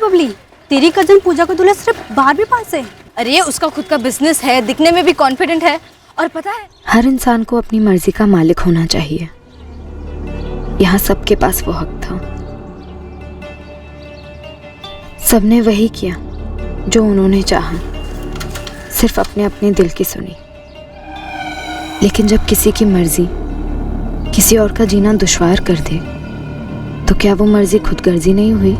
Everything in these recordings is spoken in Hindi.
बबली, तेरी कजन पूजा का दूल्हा सिर्फ 12वीं पास है। अरे उसका खुद का बिजनेस है, दिखने में भी कॉन्फिडेंट है। और पता है, हर इंसान को अपनी मर्जी का मालिक होना चाहिए। यहाँ सबके पास वो हक था। सबने वही किया जो उन्होंने चाहा, सिर्फ अपने अपने दिल की सुनी। लेकिन जब किसी की मर्जी किसी और का जीना दुश्वार कर दे, तो क्या वो मर्जी खुदगर्जी नहीं हुई?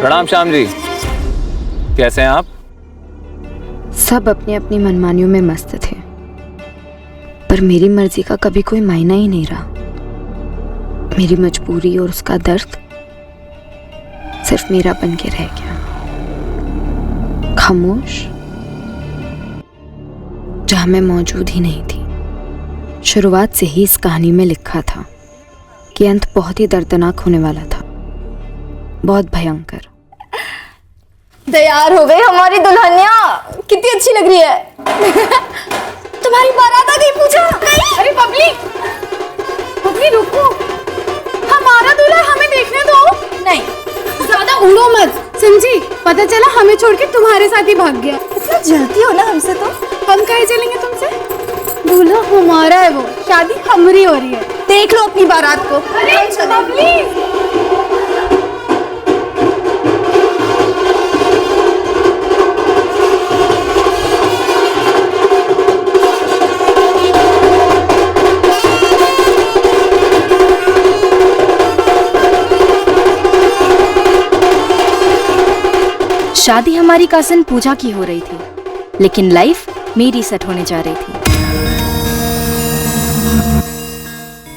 प्रणाम श्याम जी, कैसे हैं आप? सब अपनी अपनी मनमानियों में मस्त थे, पर मेरी मर्जी का कभी कोई मायना ही नहीं रहा। मेरी मजबूरी और उसका दर्द सिर्फ मेरा बन के रह गया, खामोश, जहां मैं मौजूद ही नहीं थी। शुरुआत से ही इस कहानी में लिखा था कि अंत बहुत ही दर्दनाक होने वाला था, बहुत भयंकर। तैयार हो गई हमारी दुल्हनिया, कितनी अच्छी लग रही है। तुम्हारी बारात आ गई पूजा। अरे बबली, बबली रुको, हमारा दूल्हा हमें देखने दो। नहीं, ज्यादा उड़ो मत, समझी? पता चला हमें छोड़ के तुम्हारे साथ ही भाग गया। इतना जलती हो ना हमसे, तो हम कहीं चलेंगे तुमसे? दूल्हा हमारा है, वो शादी हमारी हो रही है। देख लो अपनी बारात को। अरे बबली, शादी हमारी कजिन पूजा की हो रही थी, लेकिन लाइफ मेरी सेट होने जा रही थी।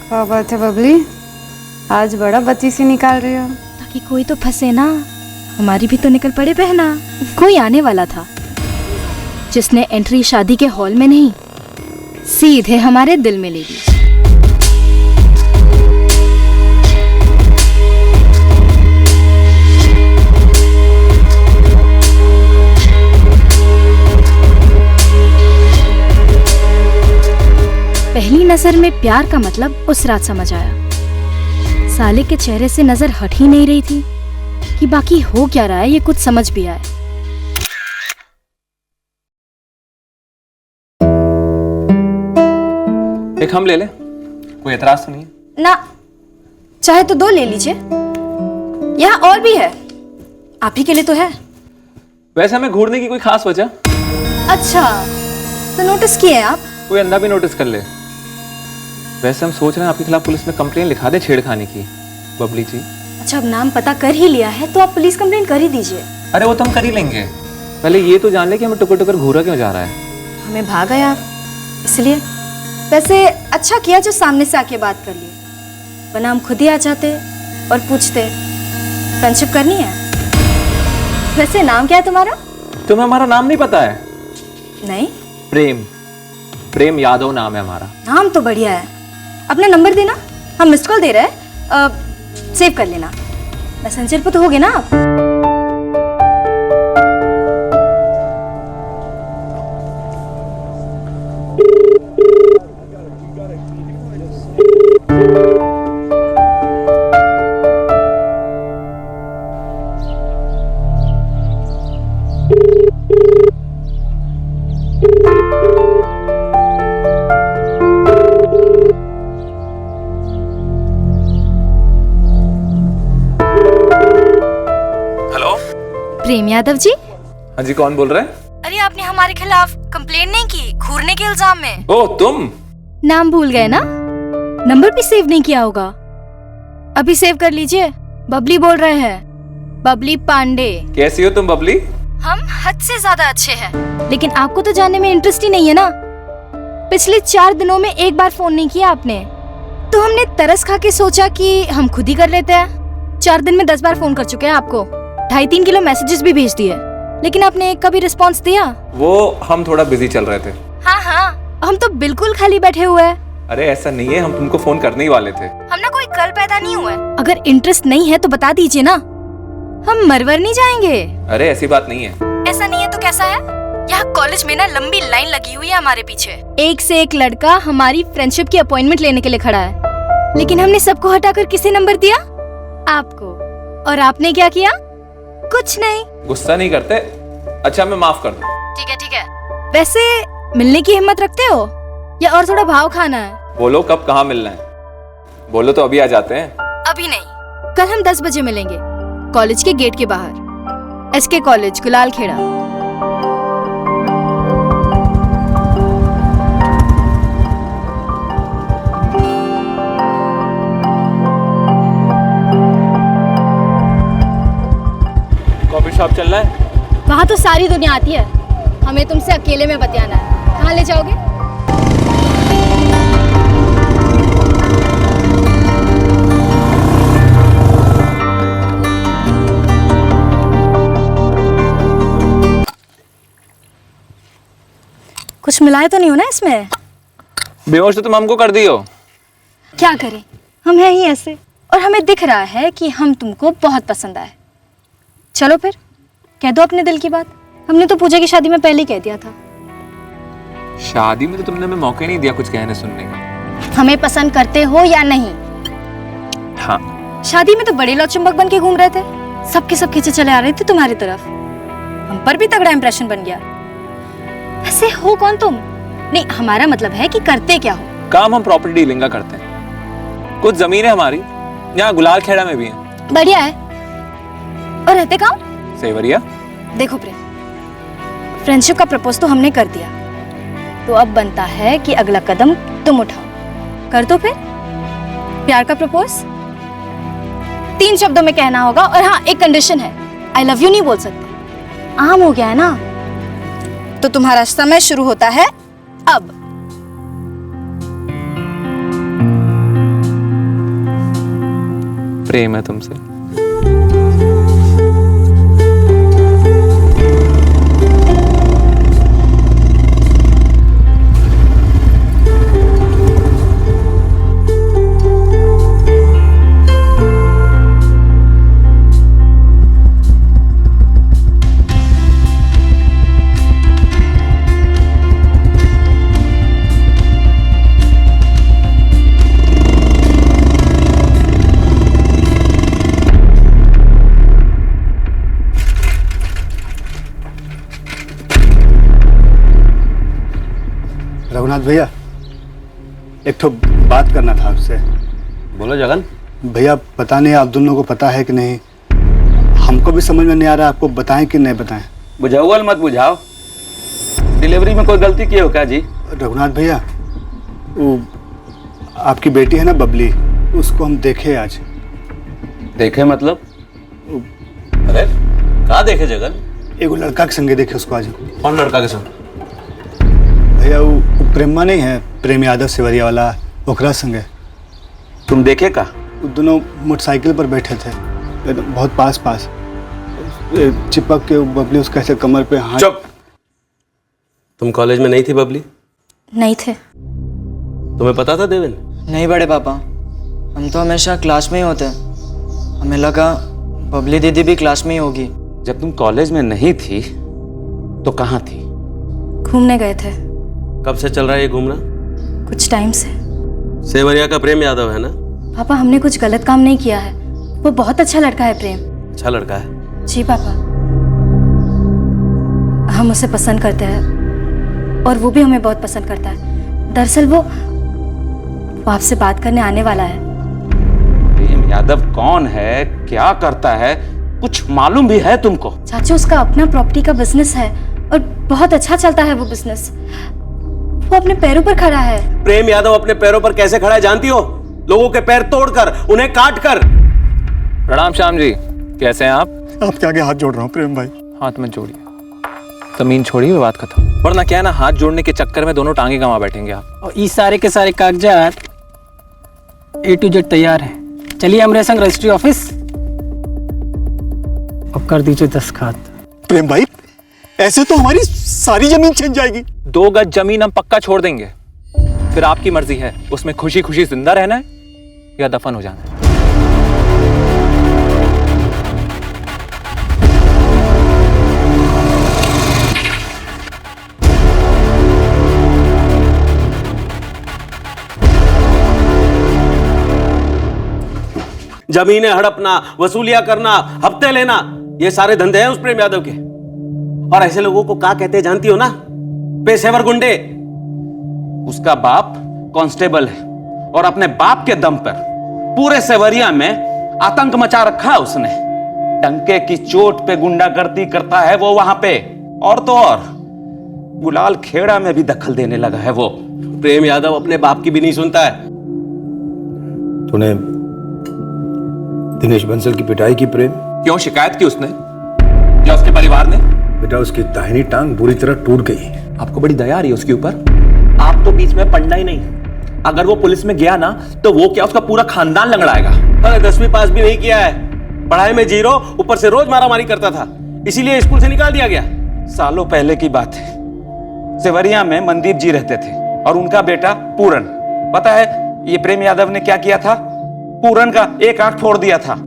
क्या बात है बबली, आज बड़ा बत्ती सी निकाल रही हो। ताकि कोई तो फंसे ना, हमारी भी तो निकल पड़े बहना। कोई आने वाला था जिसने एंट्री शादी के हॉल में नहीं, सीधे हमारे दिल में ले ली। पहली नजर में प्यार का मतलब उस रात समझ आया। साले के चेहरे से नजर हट ही नहीं रही थी कि बाकी हो क्या रहा है, ये कुछ समझ भी आया। एक हम ले लें, कोई एतराज तो नहीं है? ना, चाहे तो 2 ले लीजिए, यहाँ और भी है, आप ही के लिए तो है। वैसे हमें घूरने की कोई खास वजह? अच्छा, तो नोटिस किए हैं आप? कोई अंधा भी नोटिस कर ले। वैसे हम सोच रहे हैं आपके खिलाफ पुलिस में कंप्लेन लिखा दे छेड़खानी की, बबली जी। अच्छा, अब नाम पता कर ही लिया है तो आप पुलिस कंप्लेन कर ही दीजिए। अरे वो तो हम कर ही लेंगे, पहले ये तो जान ले कि हमें टुकर टुकर घूरा क्यों जा रहा है। हमें भागा आप, इसलिए। वैसे अच्छा किया जो सामने से आके बात कर ली, वरना हम खुद ही आ जाते और पूछते फ्रेंडशिप करनी है। वैसे नाम क्या है तुम्हारा? तुम्हें हमारा नाम नहीं पता है? नहीं, प्रेम यादव नाम है हमारा। नाम तो बढ़िया है। अपना नंबर देना, हम मिस्ड कॉल दे रहे हैं, सेव कर लेना। मैसेंजर पे तो होगे ना आप? प्रेम यादव जी? हाँ जी, कौन बोल रहे हैं? अरे आपने हमारे खिलाफ कंप्लेन नहीं की घूरने के इल्जाम में? ओह तुम? नाम भूल गए ना? नंबर भी सेव नहीं किया होगा। अभी सेव कर लीजिए, बबली बोल रहे हैं, बबली पांडे। कैसी हो तुम बबली? हम हद से ज्यादा अच्छे हैं, लेकिन आपको तो जानने में इंटरेस्ट ही नहीं है ना। पिछले 4 दिनों में एक बार फोन नहीं किया आपने, तो हमने तरस खा के सोचा कि हम खुद ही कर लेते हैं। 4 दिन में 10 बार फोन कर चुके हैं आपको, 2.5-3 किलो मैसेजेस भी भेज दिए, लेकिन आपने एक का भी रिस्पॉन्स दिया? वो हम थोड़ा बिजी चल रहे थे। हाँ, हम तो बिल्कुल खाली बैठे हुए हैं। अरे ऐसा नहीं है, हम तुमको फोन करने ही वाले थे। हम ना कोई कल पैदा नहीं हुआ है। अगर इंटरेस्ट नहीं है तो बता दीजिए ना, हम मरवर नहीं जाएंगे। अरे ऐसी बात नहीं है। ऐसा नहीं है तो कैसा है? यहाँ कॉलेज में ना लंबी लाइन लगी हुई है हमारे पीछे। एक से एक लड़का हमारी फ्रेंडशिप की अपॉइंटमेंट लेने के लिए खड़ा है, लेकिन हमने सबको हटाकर किसे नंबर दिया? आपको। और आपने क्या किया? कुछ नहीं। गुस्सा नहीं करते? अच्छा मैं माफ कर दूं। ठीक है ठीक है। वैसे मिलने की हिम्मत रखते हो या और थोड़ा भाव खाना है? बोलो कब कहाँ मिलना है, बोलो तो अभी आ जाते हैं। अभी नहीं, कल हम 10 बजे मिलेंगे कॉलेज के गेट के बाहर, एसके कॉलेज, गुलाल खेड़ा। कॉफी शॉप चल रहा है? वहाँ तो सारी दुनिया आती है, हमें तुमसे अकेले में बतियाना है। कहाँ ले जाओगे? कुछ मिलाए तो नहीं हो ना इसमें? बेहोश तो तुम हमको कर दियो। क्या करें, हम हैं ही ऐसे, और हमें दिख रहा है कि हम तुमको बहुत पसंद आए। चलो फिर कह दो अपने दिल की बात। हमने तो पूजा की शादी में पहले ही कह दिया था। शादी में तो तुमने हमें मौका नहीं दिया कुछ कहने सुनने का। हमें पसंद करते हो या नहीं? हाँ। शादी में तो बड़े लौचुंबक बन के घूम रहे थे, सबके सब खींचे चले आ रहे थे तुम्हारी तरफ। हम पर भी तगड़ा इंप्रेशन बन गया। ऐसे हो कौन तुम? नहीं, हमारा मतलब है कि करते क्या हो? काम हम प्रॉपर्टी डीलिंग का करते हैं। कुछ जमीन है हमारी, यहाँ गुलाल खेड़ा में भी है। बढ़िया है। और रहते कहाँ? सेवरिया। देखो प्रेम, फ्रेंडशिप का प्रपोज तो हमने कर दिया, तो अब बनता है कि अगला कदम तुम उठाओ। कर दो फिर प्यार का प्रपोज। 3 शब्दों में कहना होगा, और हाँ एक कंडीशन है, आई लव यू नहीं बोल सकते। आम हो गया है ना, तो तुम्हारा समय शुरू होता है अब। प्रेम है तुमसे। रघुनाथ भैया, एक तो बात करना था आपसे। बोलो जगन। भैया पता नहीं आप दोनों को पता है कि नहीं, हमको भी समझ में नहीं आ रहा, आपको बताएं कि नहीं बताएं। बुझाओ मत बुझाओ, डिलीवरी में कोई गलती की हो क्या जी? रघुनाथ भैया, वो आपकी बेटी है ना बबली, उसको हम देखे आज। देखे मतलब? अरे कहाँ देखे जगन? एगो लड़का के संगे देखे उसको आज। कौन लड़का के संग? भैया वो प्रेमा नहीं है, प्रेम यादव सेवरिया वाला, ओकरा संगे। तुम देखे का? वो दोनों मोटरसाइकिल पर बैठे थे, बहुत पास पास चिपक के। बबली उसका ऐसे कमर पे हाथ। चुप। तुम कॉलेज में नहीं थी बबली? नहीं थे। तुम्हें पता था देवेन? नहीं बड़े पापा, हम तो हमेशा क्लास में ही होते हैं। हमें लगा बबली दीदी भी क्लास में ही होगी। जब तुम कॉलेज में नहीं थी तो कहाँ थी? घूमने गए थे। कब से चल रहा है ये घूमना? कुछ टाइम से। सेवरिया का प्रेम यादव है ना? पापा हमने कुछ गलत काम नहीं किया है, वो बहुत अच्छा लड़का है प्रेम। अच्छा लड़का है? जी पापा, हम उसे पसंद करते हैं और वो भी हमें बहुत पसंद करता है। दरअसल वो आपसे बात करने आने वाला है। प्रेम यादव कौन है, क्या करता है, कुछ मालूम भी है तुमको? चाचू उसका अपना प्रॉपर्टी का बिजनेस है और बहुत अच्छा चलता है वो बिजनेस। वो अपने पैरों पर खड़ा है। प्रेम यादव अपने पैरों पर कैसे खड़ा है जानती हो? लोगों के पैर तोड़कर, उन्हें काट कर। प्रणाम श्याम जी, कैसे हैं आप? आपके आगे हाथ जोड़ रहा हूँ प्रेम भाई। हाथ मत जोड़िए, जमीन छोड़िए, बात खत्म। वरना क्या है ना, हाथ जोड़ने के चक्कर में दोनों टांगे गंवा बैठेंगे आप। और ये सारे के सारे कागजात A to Z तैयार हैं। चलिए हमारे संग रजिस्ट्री ऑफिस और कर दीजिए दस्तखत। प्रेम भाई, ऐसे तो हमारी सारी जमीन छिन जाएगी। 2 गज जमीन हम पक्का छोड़ देंगे, फिर आपकी मर्जी है उसमें खुशी खुशी जिंदा रहना है या दफन हो जाना है। जमीनें हड़पना, वसूलियां करना, हफ्ते लेना, ये सारे धंधे हैं उस प्रेम यादव के। और ऐसे लोगों को क्या कहते हैं जानती हो ना? पेशेवर गुंडे। उसका बाप कांस्टेबल है और अपने बाप के दम पर पूरे सेवरिया में आतंक मचा रखा है उसने। डंके की चोट पे गुंडागर्दी करता है वो वहां पे। और तो और गुलाल खेड़ा में भी दखल देने लगा है वो। प्रेम यादव अपने बाप की भी नहीं सुनता है। तूने दिनेश बंसल की पिटाई की प्रेम? क्यों शिकायत की उसने या उसके परिवार ने? बेटा उसकी दाहिनी टांग बुरी तरह टूट गई। आपको बड़ी दया आ रही है उसके ऊपर? आप तो बीच में पड़ना ही नहीं। अगर वो पुलिस में गया ना तो वो क्या उसका पूरा खानदान लंगड़ाएगा। अरे 10वीं पास भी नहीं किया है, पढ़ाई में 0, ऊपर से रोज मारामारी करता था, इसीलिए स्कूल से निकाल दिया गया। सालों पहले की बात है, सेवरिया में मनदीप जी रहते थे और उनका बेटा पूरन। पता है ये प्रेम यादव ने क्या किया था? पूरन का एक आंख फोड़ दिया था।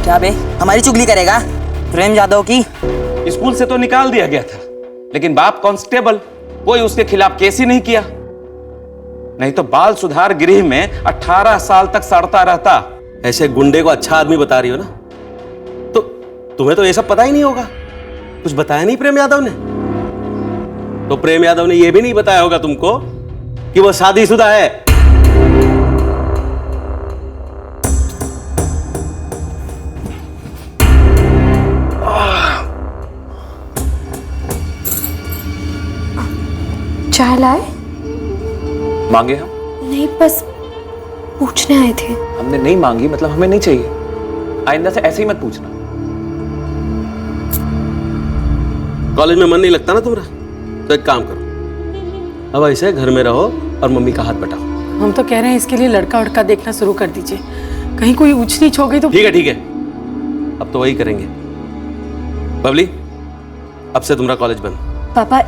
क्या बे, हमारी चुगली करेगा? प्रेम यादव की स्कूल से तो निकाल दिया गया था, लेकिन बाप कांस्टेबल, कोई उसके खिलाफ केस ही नहीं किया। नहीं तो बाल सुधार गृह में 18 साल तक सड़ता रहता। ऐसे गुंडे को अच्छा आदमी बता रही हो ना? तो तुम्हें तो ये सब पता ही नहीं होगा, कुछ बताया नहीं प्रेम यादव ने? तो प्रेम यादव ने यह भी नहीं बताया होगा तुमको कि वो शादीशुदा है। चाय लाए? मांगे हम? नहीं, बस पूछने आए थे। हमने नहीं मांगी मतलब हमें नहीं चाहिए। आइंदा से ऐसे ही मत पूछना। कॉलेज में मन नहीं लगता ना तुम्हारा, तो एक काम करो, अब ऐसे घर में रहो और मम्मी का हाथ बटाओ। हम तो कह रहे हैं इसके लिए लड़का उड़का देखना शुरू कर दीजिए, कहीं कोई ऊंच नीच हो गई तो। ठीक है ठीक है, अब तो वही करेंगे। बबली, अब से तुम्हारा कॉलेज बंद। पापा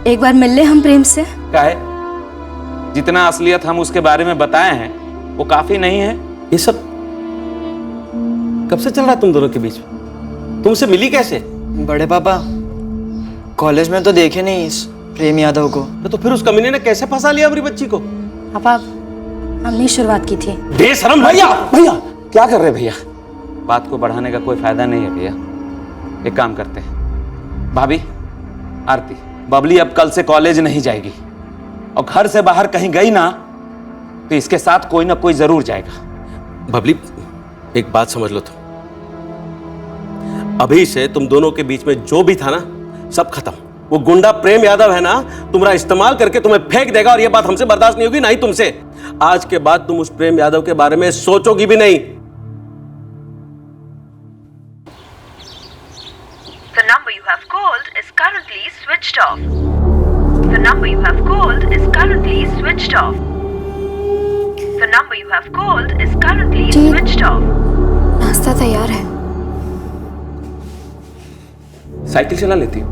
एक बार मिल ले हम प्रेम से। क्या है? जितना असलियत हम उसके बारे में बताए हैं वो काफी नहीं है। ये सब कब से चल रहा है तुम दोनों के बीच में? तुमसे मिली कैसे? बड़े पापा कॉलेज में तो देखे नहीं इस प्रेम यादव को। तो फिर उस कमीने ने कैसे फंसा लिया अपनी बच्ची को? पापा हमने शुरुआत की थी। बेशरम भैया भैया क्या कर रहे भैया? बात को बढ़ाने का कोई फायदा नहीं है भैया। एक काम करते हैं, भाभी आरती, बबली अब कल से कॉलेज नहीं जाएगी और घर से बाहर कहीं गई ना तो इसके साथ कोई ना कोई जरूर जाएगा। बबली एक बात समझ लो, तुम अभी से तुम दोनों के बीच में जो भी था ना सब खत्म। वो गुंडा प्रेम यादव है ना, तुम्हारा इस्तेमाल करके तुम्हें फेंक देगा और ये बात हमसे बर्दाश्त नहीं होगी, ना ही तुमसे। आज के बाद तुम उस प्रेम यादव के बारे में सोचोगी भी नहीं। The number you have called is currently switched off. The number you have called is currently switched off. The number you have called is currently switched off. नाश्ता तैयार है। साइकिल चला लेती हो?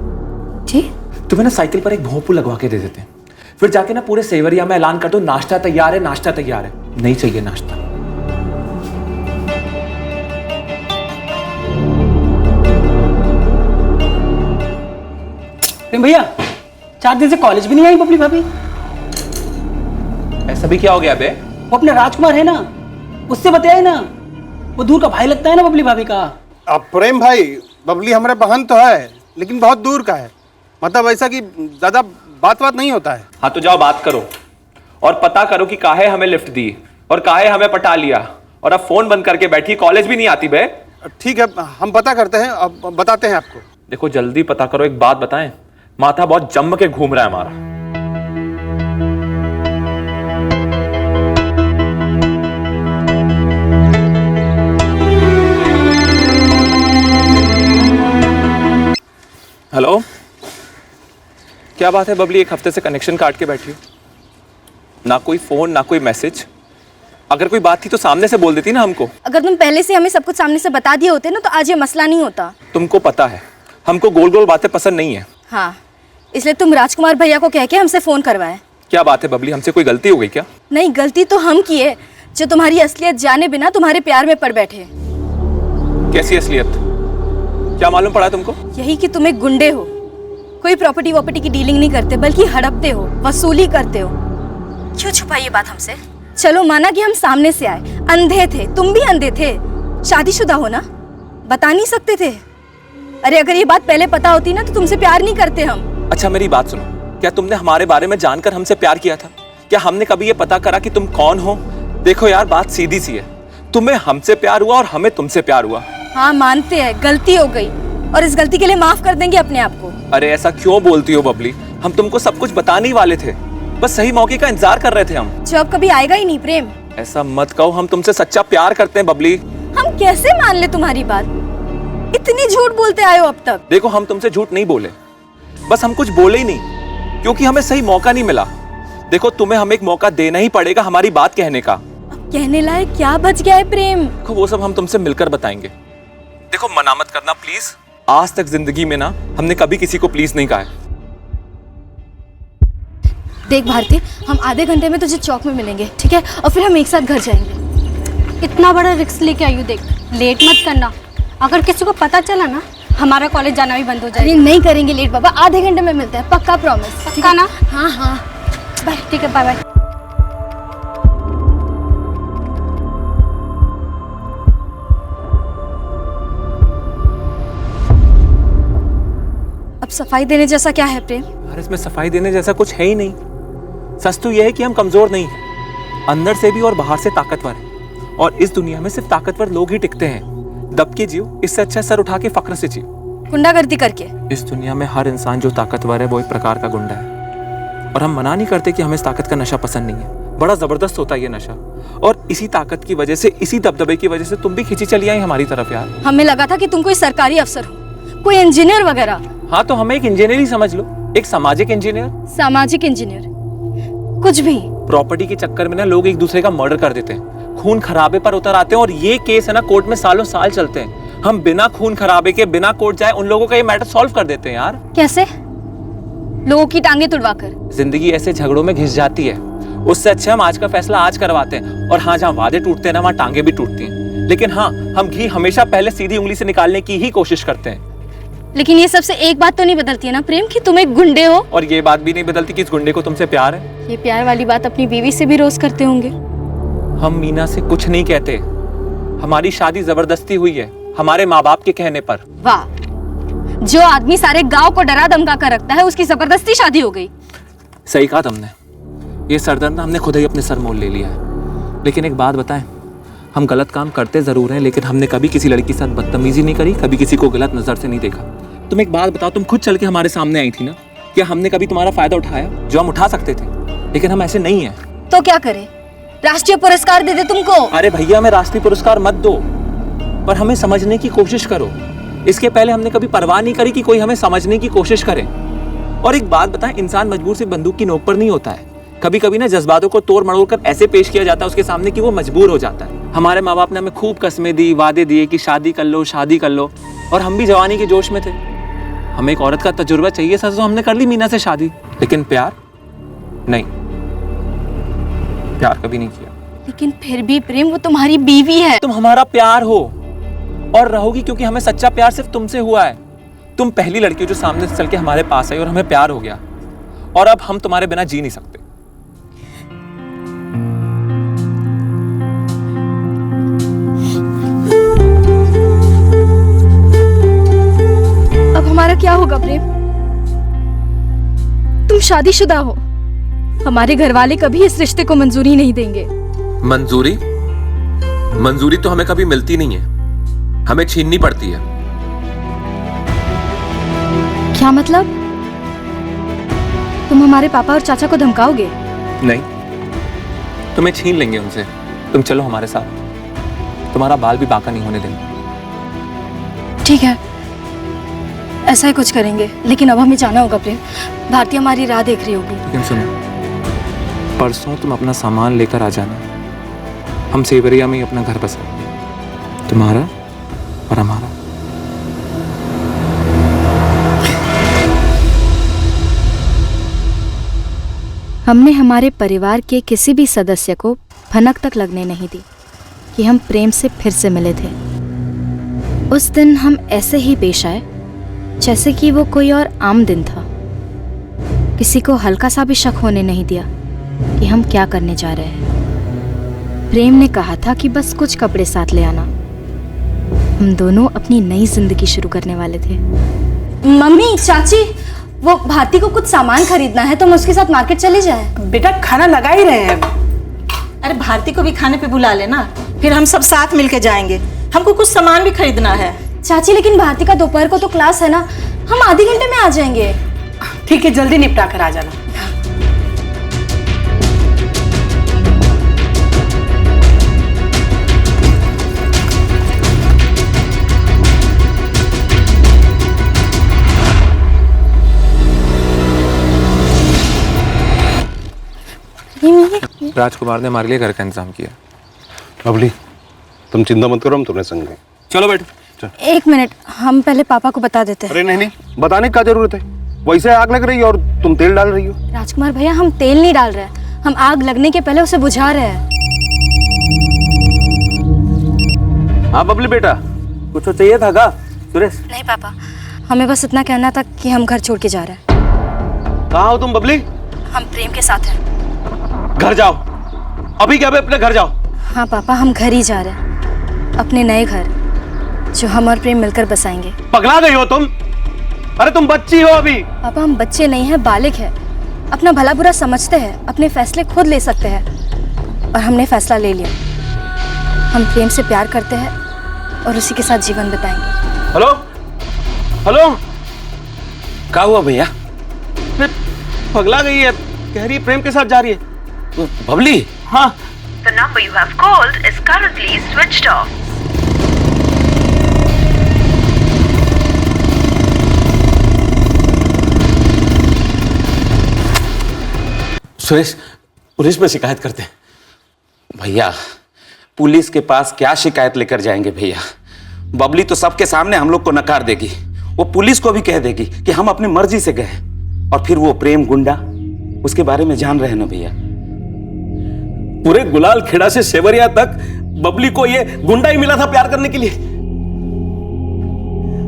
जी? तुम्हें ना साइकिल पर एक भोंपू लगवा के दे देते हैं, फिर जाके ना पूरे सेवरिया में ऐलान कर दो नाश्ता तैयार है, नाश्ता तैयार है। नहीं चाहिए नाश्ता। भैया 4 दिन से कॉलेज भी नहीं आई बबली भाभी। ऐसा भी क्या हो गया बे? वो अपने राजकुमार है ना, उससे बताया ना, वो दूर का भाई लगता है ना बबली भाभी का। अब प्रेम भाई, बबली हमारे बहन तो है लेकिन बहुत दूर का है, मतलब ऐसा कि ज्यादा बात नहीं होता है। हाँ तो जाओ बात करो और पता करो कि काहे हमें लिफ्ट दी और काहे हमें पटा लिया, और अब फोन बंद करके बैठी, कॉलेज भी नहीं आती बे। ठीक है, हम पता करते हैं, अब बताते हैं आपको। देखो जल्दी पता करो। एक बात बताएं, माथा बहुत जम के घूम रहा है हमारा। हेलो, क्या बात है बबली? 1 हफ्ते से कनेक्शन काट के बैठी हो, ना कोई फोन ना कोई मैसेज। अगर कोई बात थी तो सामने से बोल देती ना हमको। अगर तुम पहले से हमें सब कुछ सामने से बता दिए होते ना तो आज ये मसला नहीं होता। तुमको पता है हमको गोल गोल बातें पसंद नहीं है। हाँ, इसलिए तुम राजकुमार भैया को कह के हमसे फोन करवाए। क्या बात है बबली, हमसे कोई गलती हो गई क्या? नहीं, गलती तो हम किए जो तुम्हारी असलियत जाने बिना तुम्हारे प्यार में पड़ बैठे। कैसी असलियत? क्या मालूम पड़ा तुमको? यही कि तुम एक गुंडे हो, कोई प्रॉपर्टी वॉपर्टी की डीलिंग नहीं करते बल्कि हड़पते हो, वसूली करते हो। क्यों छुपाई ये बात हमसे? चलो माना कि हम सामने से आए, अंधे थे, तुम भी अंधे थे, शादीशुदा हो ना, बता नहीं सकते थे। अरे अगर ये बात पहले पता होती ना तो तुमसे प्यार नहीं करते हम। अच्छा मेरी बात सुनो, क्या तुमने हमारे बारे में जानकर हमसे प्यार किया था? क्या हमने कभी ये पता करा कि तुम कौन हो? देखो यार, बात सीधी सी है, तुम्हें हमसे प्यार हुआ और हमें तुमसे प्यार हुआ। हाँ मानते हैं, गलती हो गई और इस गलती के लिए माफ कर देंगे अपने आप को। अरे ऐसा क्यों बोलती हो बबली, हम तुमको सब कुछ बताने ही वाले थे, बस सही मौके का इंतजार कर रहे थे हम। जो अब कभी आएगा ही नहीं प्रेम। ऐसा मत कहो, हम तुमसे सच्चा प्यार करते हैं बबली। हम कैसे मान ले तुम्हारी बात? इतनी झूठ बोलते आए हो अब तक। देखो हम तुमसे झूठ नहीं बोले, बस हम कुछ बोले ही नहीं क्योंकि हमें सही मौका नहीं मिला। देखो तुम्हें हमें एक मौका देना ही पड़ेगा हमारी बात कहने का। कहने लायक क्या बच गया है प्रेम? देखो वो सब हम तुमसे मिलकर बताएंगे। देखो मना मत करना प्लीज, आज तक जिंदगी में ना हमने कभी किसी को प्लीज नहीं कहा है। देख भारती, हम आधे घंटे में तुझे चौक में मिलेंगे, ठीक है? और फिर हम एक साथ घर जाएंगे। इतना बड़ा रिस्क लेके आई हूँ, देख लेट मत करना। अगर किसी को पता चला ना हमारा कॉलेज जाना भी बंद हो जाएगा। नहीं करेंगे लेट बाबा, आधे घंटे में मिलते हैं, पक्का प्रॉमिस। पक्का ना? हाँ हाँ बाय। ठीक है, बाय बाय। अब सफाई देने जैसा क्या है प्रेम? अरे इसमें सफाई देने जैसा कुछ है ही नहीं। सच तो यह है कि हम कमजोर नहीं हैं, अंदर से भी और बाहर से ताकतवर हैं। और इस दुनिया में सिर्फ ताकतवर लोग ही टिकते हैं। दब के जियो, इससे अच्छा सर उठा के फक्र से जियो। गुंडागर्दी करके? इस दुनिया में हर इंसान जो ताकतवर है वो एक प्रकार का गुंडा है। और हम मना नहीं करते कि हमें इस ताकत का नशा पसंद नहीं है, बड़ा जबरदस्त होता है ये नशा। और इसी ताकत की वजह से, इसी दबदबे की वजह से तुम भी खींची चली आई हमारी तरफ यार। हमें लगा था कि तुम कोई सरकारी अफसर हो, कोई इंजीनियर वगैरह। हाँ तो हमें एक इंजीनियर ही समझ लो, एक सामाजिक इंजीनियर। सामाजिक इंजीनियर कुछ भी। प्रॉपर्टी के चक्कर में ना लोग एक दूसरे का मर्डर कर देते हैं, खून खराबे पर उतर आते हैं और ये केस है ना कोर्ट में सालों साल चलते हैं। हम बिना खून खराबे के, बिना कोर्ट जाए उन लोगों का ये मैटर सॉल्व कर देते हैं यार। कैसे? लोगों की टांगे तुड़वाकर। जिंदगी ऐसे झगड़ों में घिस जाती है, उससे अच्छा हम आज का फैसला आज करवाते हैं। और हाँ, जहाँ वादे टूटते हैं ना वहाँ टांगे भी टूटती हैं। लेकिन हाँ, हम घी हमेशा पहले सीधी उंगली से निकालने की ही कोशिश करते हैं। लेकिन ये सबसे एक बात तो नहीं बदलती है ना प्रेम, कि तुम एक गुंडे हो। और ये बात भी नहीं बदलती कि इस गुंडे को तुमसे प्यार है। ये प्यार वाली बात अपनी बीवी से भी रोज करते होंगे। हम मीना से कुछ नहीं कहते, हमारी शादी जबरदस्ती हुई है हमारे माँ बाप के कहने पर। वाह, जो आदमी सारे गांव को डरा धमका कर रखता है उसकी जबरदस्ती शादी हो गई। सही कहा तुमने, ये सरदर्द हमने खुद ही अपने सर मोल ले लिया है। लेकिन एक बात बताएं, हम गलत काम करते जरूर हैं लेकिन हमने कभी किसी लड़की के साथ बदतमीजी नहीं करी, कभी किसी को गलत नजर से नहीं देखा। तुम एक बात बताओ, तुम खुद चल के हमारे सामने आई थी ना, क्या हमने कभी तुम्हारा फायदा उठाया? जो हम उठा सकते थे, लेकिन हम ऐसे नहीं हैं। तो क्या करें? राष्ट्रीय पुरस्कार दे दे तुमको? अरे भैया, हमें राष्ट्रीय पुरस्कार मत दो, पर हमें समझने की कोशिश करो। इसके पहले हमने कभी परवाह नहीं करी कि कोई हमें समझने की कोशिश करे। और एक बात बताएं, इंसान मजबूर सिर्फ बंदूक की नोक पर नहीं होता है। कभी कभी ना जज्बातों को तोड़ मड़ोड़ कर ऐसे पेश किया जाता है उसके सामने कि वो मजबूर हो जाता है। हमारे माँ बाप ने हमें खूब कस्में दी, वादे दिए कि शादी कर लो, शादी कर लो, और हम भी जवानी के जोश में थे। हमें एक औरत का तजुर्बा चाहिए था, तो हमने कर ली मीना से शादी। लेकिन प्यार नहीं, प्यार कभी नहीं किया। लेकिन फिर भी प्रेम, वो तुम्हारी बीवी है। तुम हमारा प्यार हो और रहोगी, क्योंकि हमें सच्चा प्यार सिर्फ तुमसे हुआ है। तुम पहली लड़की हो जो सामने से चल के हमारे पास आई और हमें प्यार हो गया, और अब हम तुम्हारे बिना जी नहीं सकते। अब हमारा क्या होगा प्रेम? तुम शादीशुदा हो, हमारे घर वाले कभी इस रिश्ते को मंजूरी नहीं देंगे। मंजूरी? मंजूरी तो हमें कभी मिलती नहीं है, हमें छीननी पड़ती है। क्या मतलब? तुम हमारे पापा और चाचा को धमकाओगे? नहीं, तुम्हें छीन लेंगे उनसे। तुम चलो हमारे साथ, तुम्हारा बाल भी बांका नहीं होने देंगे। ठीक है, ऐसा ही कुछ करेंगे, लेकिन अब हमें जाना होगा प्रेम। भारती हमारी राह देख रही होगी। लेकिन सुनो, परसों तुम अपना सामान लेकर आ जाना, हम सेवरिया में ही अपना घर बसाए, तुम्हारा और हमारा। हमने हमारे परिवार के किसी भी सदस्य को भनक तक लगने नहीं दी कि हम प्रेम से फिर से मिले थे। उस दिन हम ऐसे ही पेश आए जैसे कि वो कोई और आम दिन था। किसी को हल्का सा भी शक होने नहीं दिया कि हम क्या करने जा रहे हैं। प्रेम ने कहा था कि बस कुछ कपड़े साथ ले आना। हम दोनों अपनी नई जिंदगी शुरू करने वाले थे। मम्मी, चाची, वो भारती को कुछ सामान खरीदना है तो हम उसके साथ मार्केट चले जाएं। बेटा खाना लगा ही रहे हैं। अरे भारती को भी खाने पे बुला लेना, फिर हम सब साथ मिलके जाएंगे। हमको कुछ सामान भी खरीदना है। चाची, लेकिन भारती का दोपहर को तो क्लास है ना, हम आधे घंटे में आ जाएंगे। ठीक है, जल्दी निपटा कर आ जाना। राजकुमार ने हमारे लिए घर का इंतजाम किया। बबली, तुम चिंता मत करो, हम तुम्हें संग हैं। चलो बैठो। एक मिनट, हम पहले पापा को बता देते हैं। अरे नहीं, बताने की क्या जरूरत है? वैसे आग लग रही है और तुम तेल डाल रही हो। राजकुमार भैया, हम तेल नहीं डाल रहे हैं, हम आग लगने के पहले उसे बुझा रहे हैं। हाँ बबली बेटा, कुछ तो चाहिए था का? सुरेश? नहीं पापा, हमें बस इतना कहना था कि हम घर छोड़ के जा रहे हैं। कहाँ हो तुम बबली? हम प्रेम के साथ हैं। घर जाओ, अभी क्या अपने घर जाओ। हाँ पापा, हम घर ही जा रहे हैं, अपने नए घर जो हम और प्रेम मिलकर बसाएंगे। पगला गई हो तुम? अरे तुम बच्ची हो अभी। पापा, हम बच्चे नहीं हैं, बालिग हैं, अपना भला बुरा समझते हैं, अपने फैसले खुद ले सकते हैं। और हमने फैसला ले लिया, हम प्रेम से प्यार करते हैं और उसी के साथ जीवन बिताएंगे। हेलो हेलो, क्या हुआ भैया? पगला गई है, कह रही है प्रेम के साथ जा रही है। बबली? हाँ। The number you have called is currently switched off. Suresh, police में शिकायत करते हैं। भैया, पुलिस के पास क्या शिकायत लेकर जाएंगे भैया? बबली तो सबके सामने हम लोग को नकार देगी। वो पुलिस को भी कह देगी कि हम अपनी मर्जी से गए, और फिर वो प्रेम गुंडा, उसके बारे में जान रहे हैं ना भैया। पूरे गुलाल खेड़ा से सेवरिया तक बबली को ये गुंडा ही मिला था प्यार करने के लिए।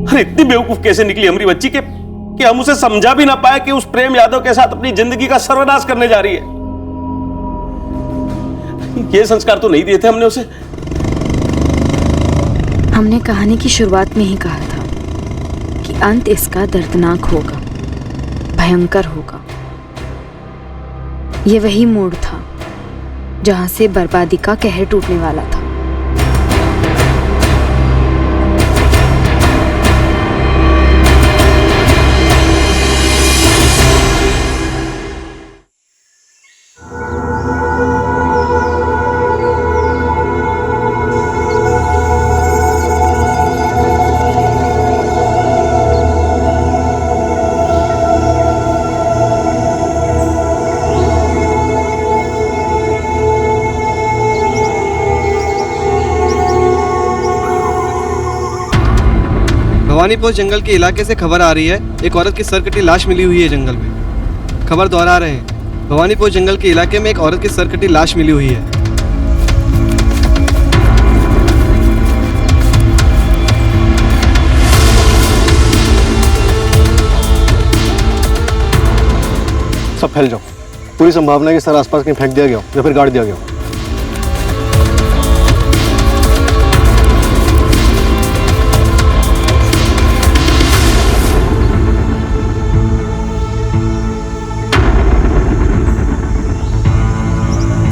अरे इतनी बेवकूफ कैसे निकली हमारी बच्ची के कि हम उसे समझा भी ना पाए कि उस प्रेम यादव के साथ अपनी जिंदगी का सर्वनाश करने जा रही है। ये संस्कार तो नहीं दिए थे हमने उसे। हमने कहानी की शुरुआत में ही कहा था कि अंत इसका दर्दनाक होगा, भयंकर होगा। ये वही मोड़ था जहां से बर्बादी का कहर टूटने वाला था। भवानीपुर जंगल के इलाके से खबर आ रही है, एक औरत की सर कटी लाश मिली हुई है जंगल में। खबर दोहरा रहे हैं, भवानीपुर जंगल के इलाके में एक औरत की सर कटी लाश मिली हुई है। सब फैल जाओ। पूरी संभावना है कि सर आसपास कहीं फेंक दिया गया हो या फिर गाड़ दिया गया हो।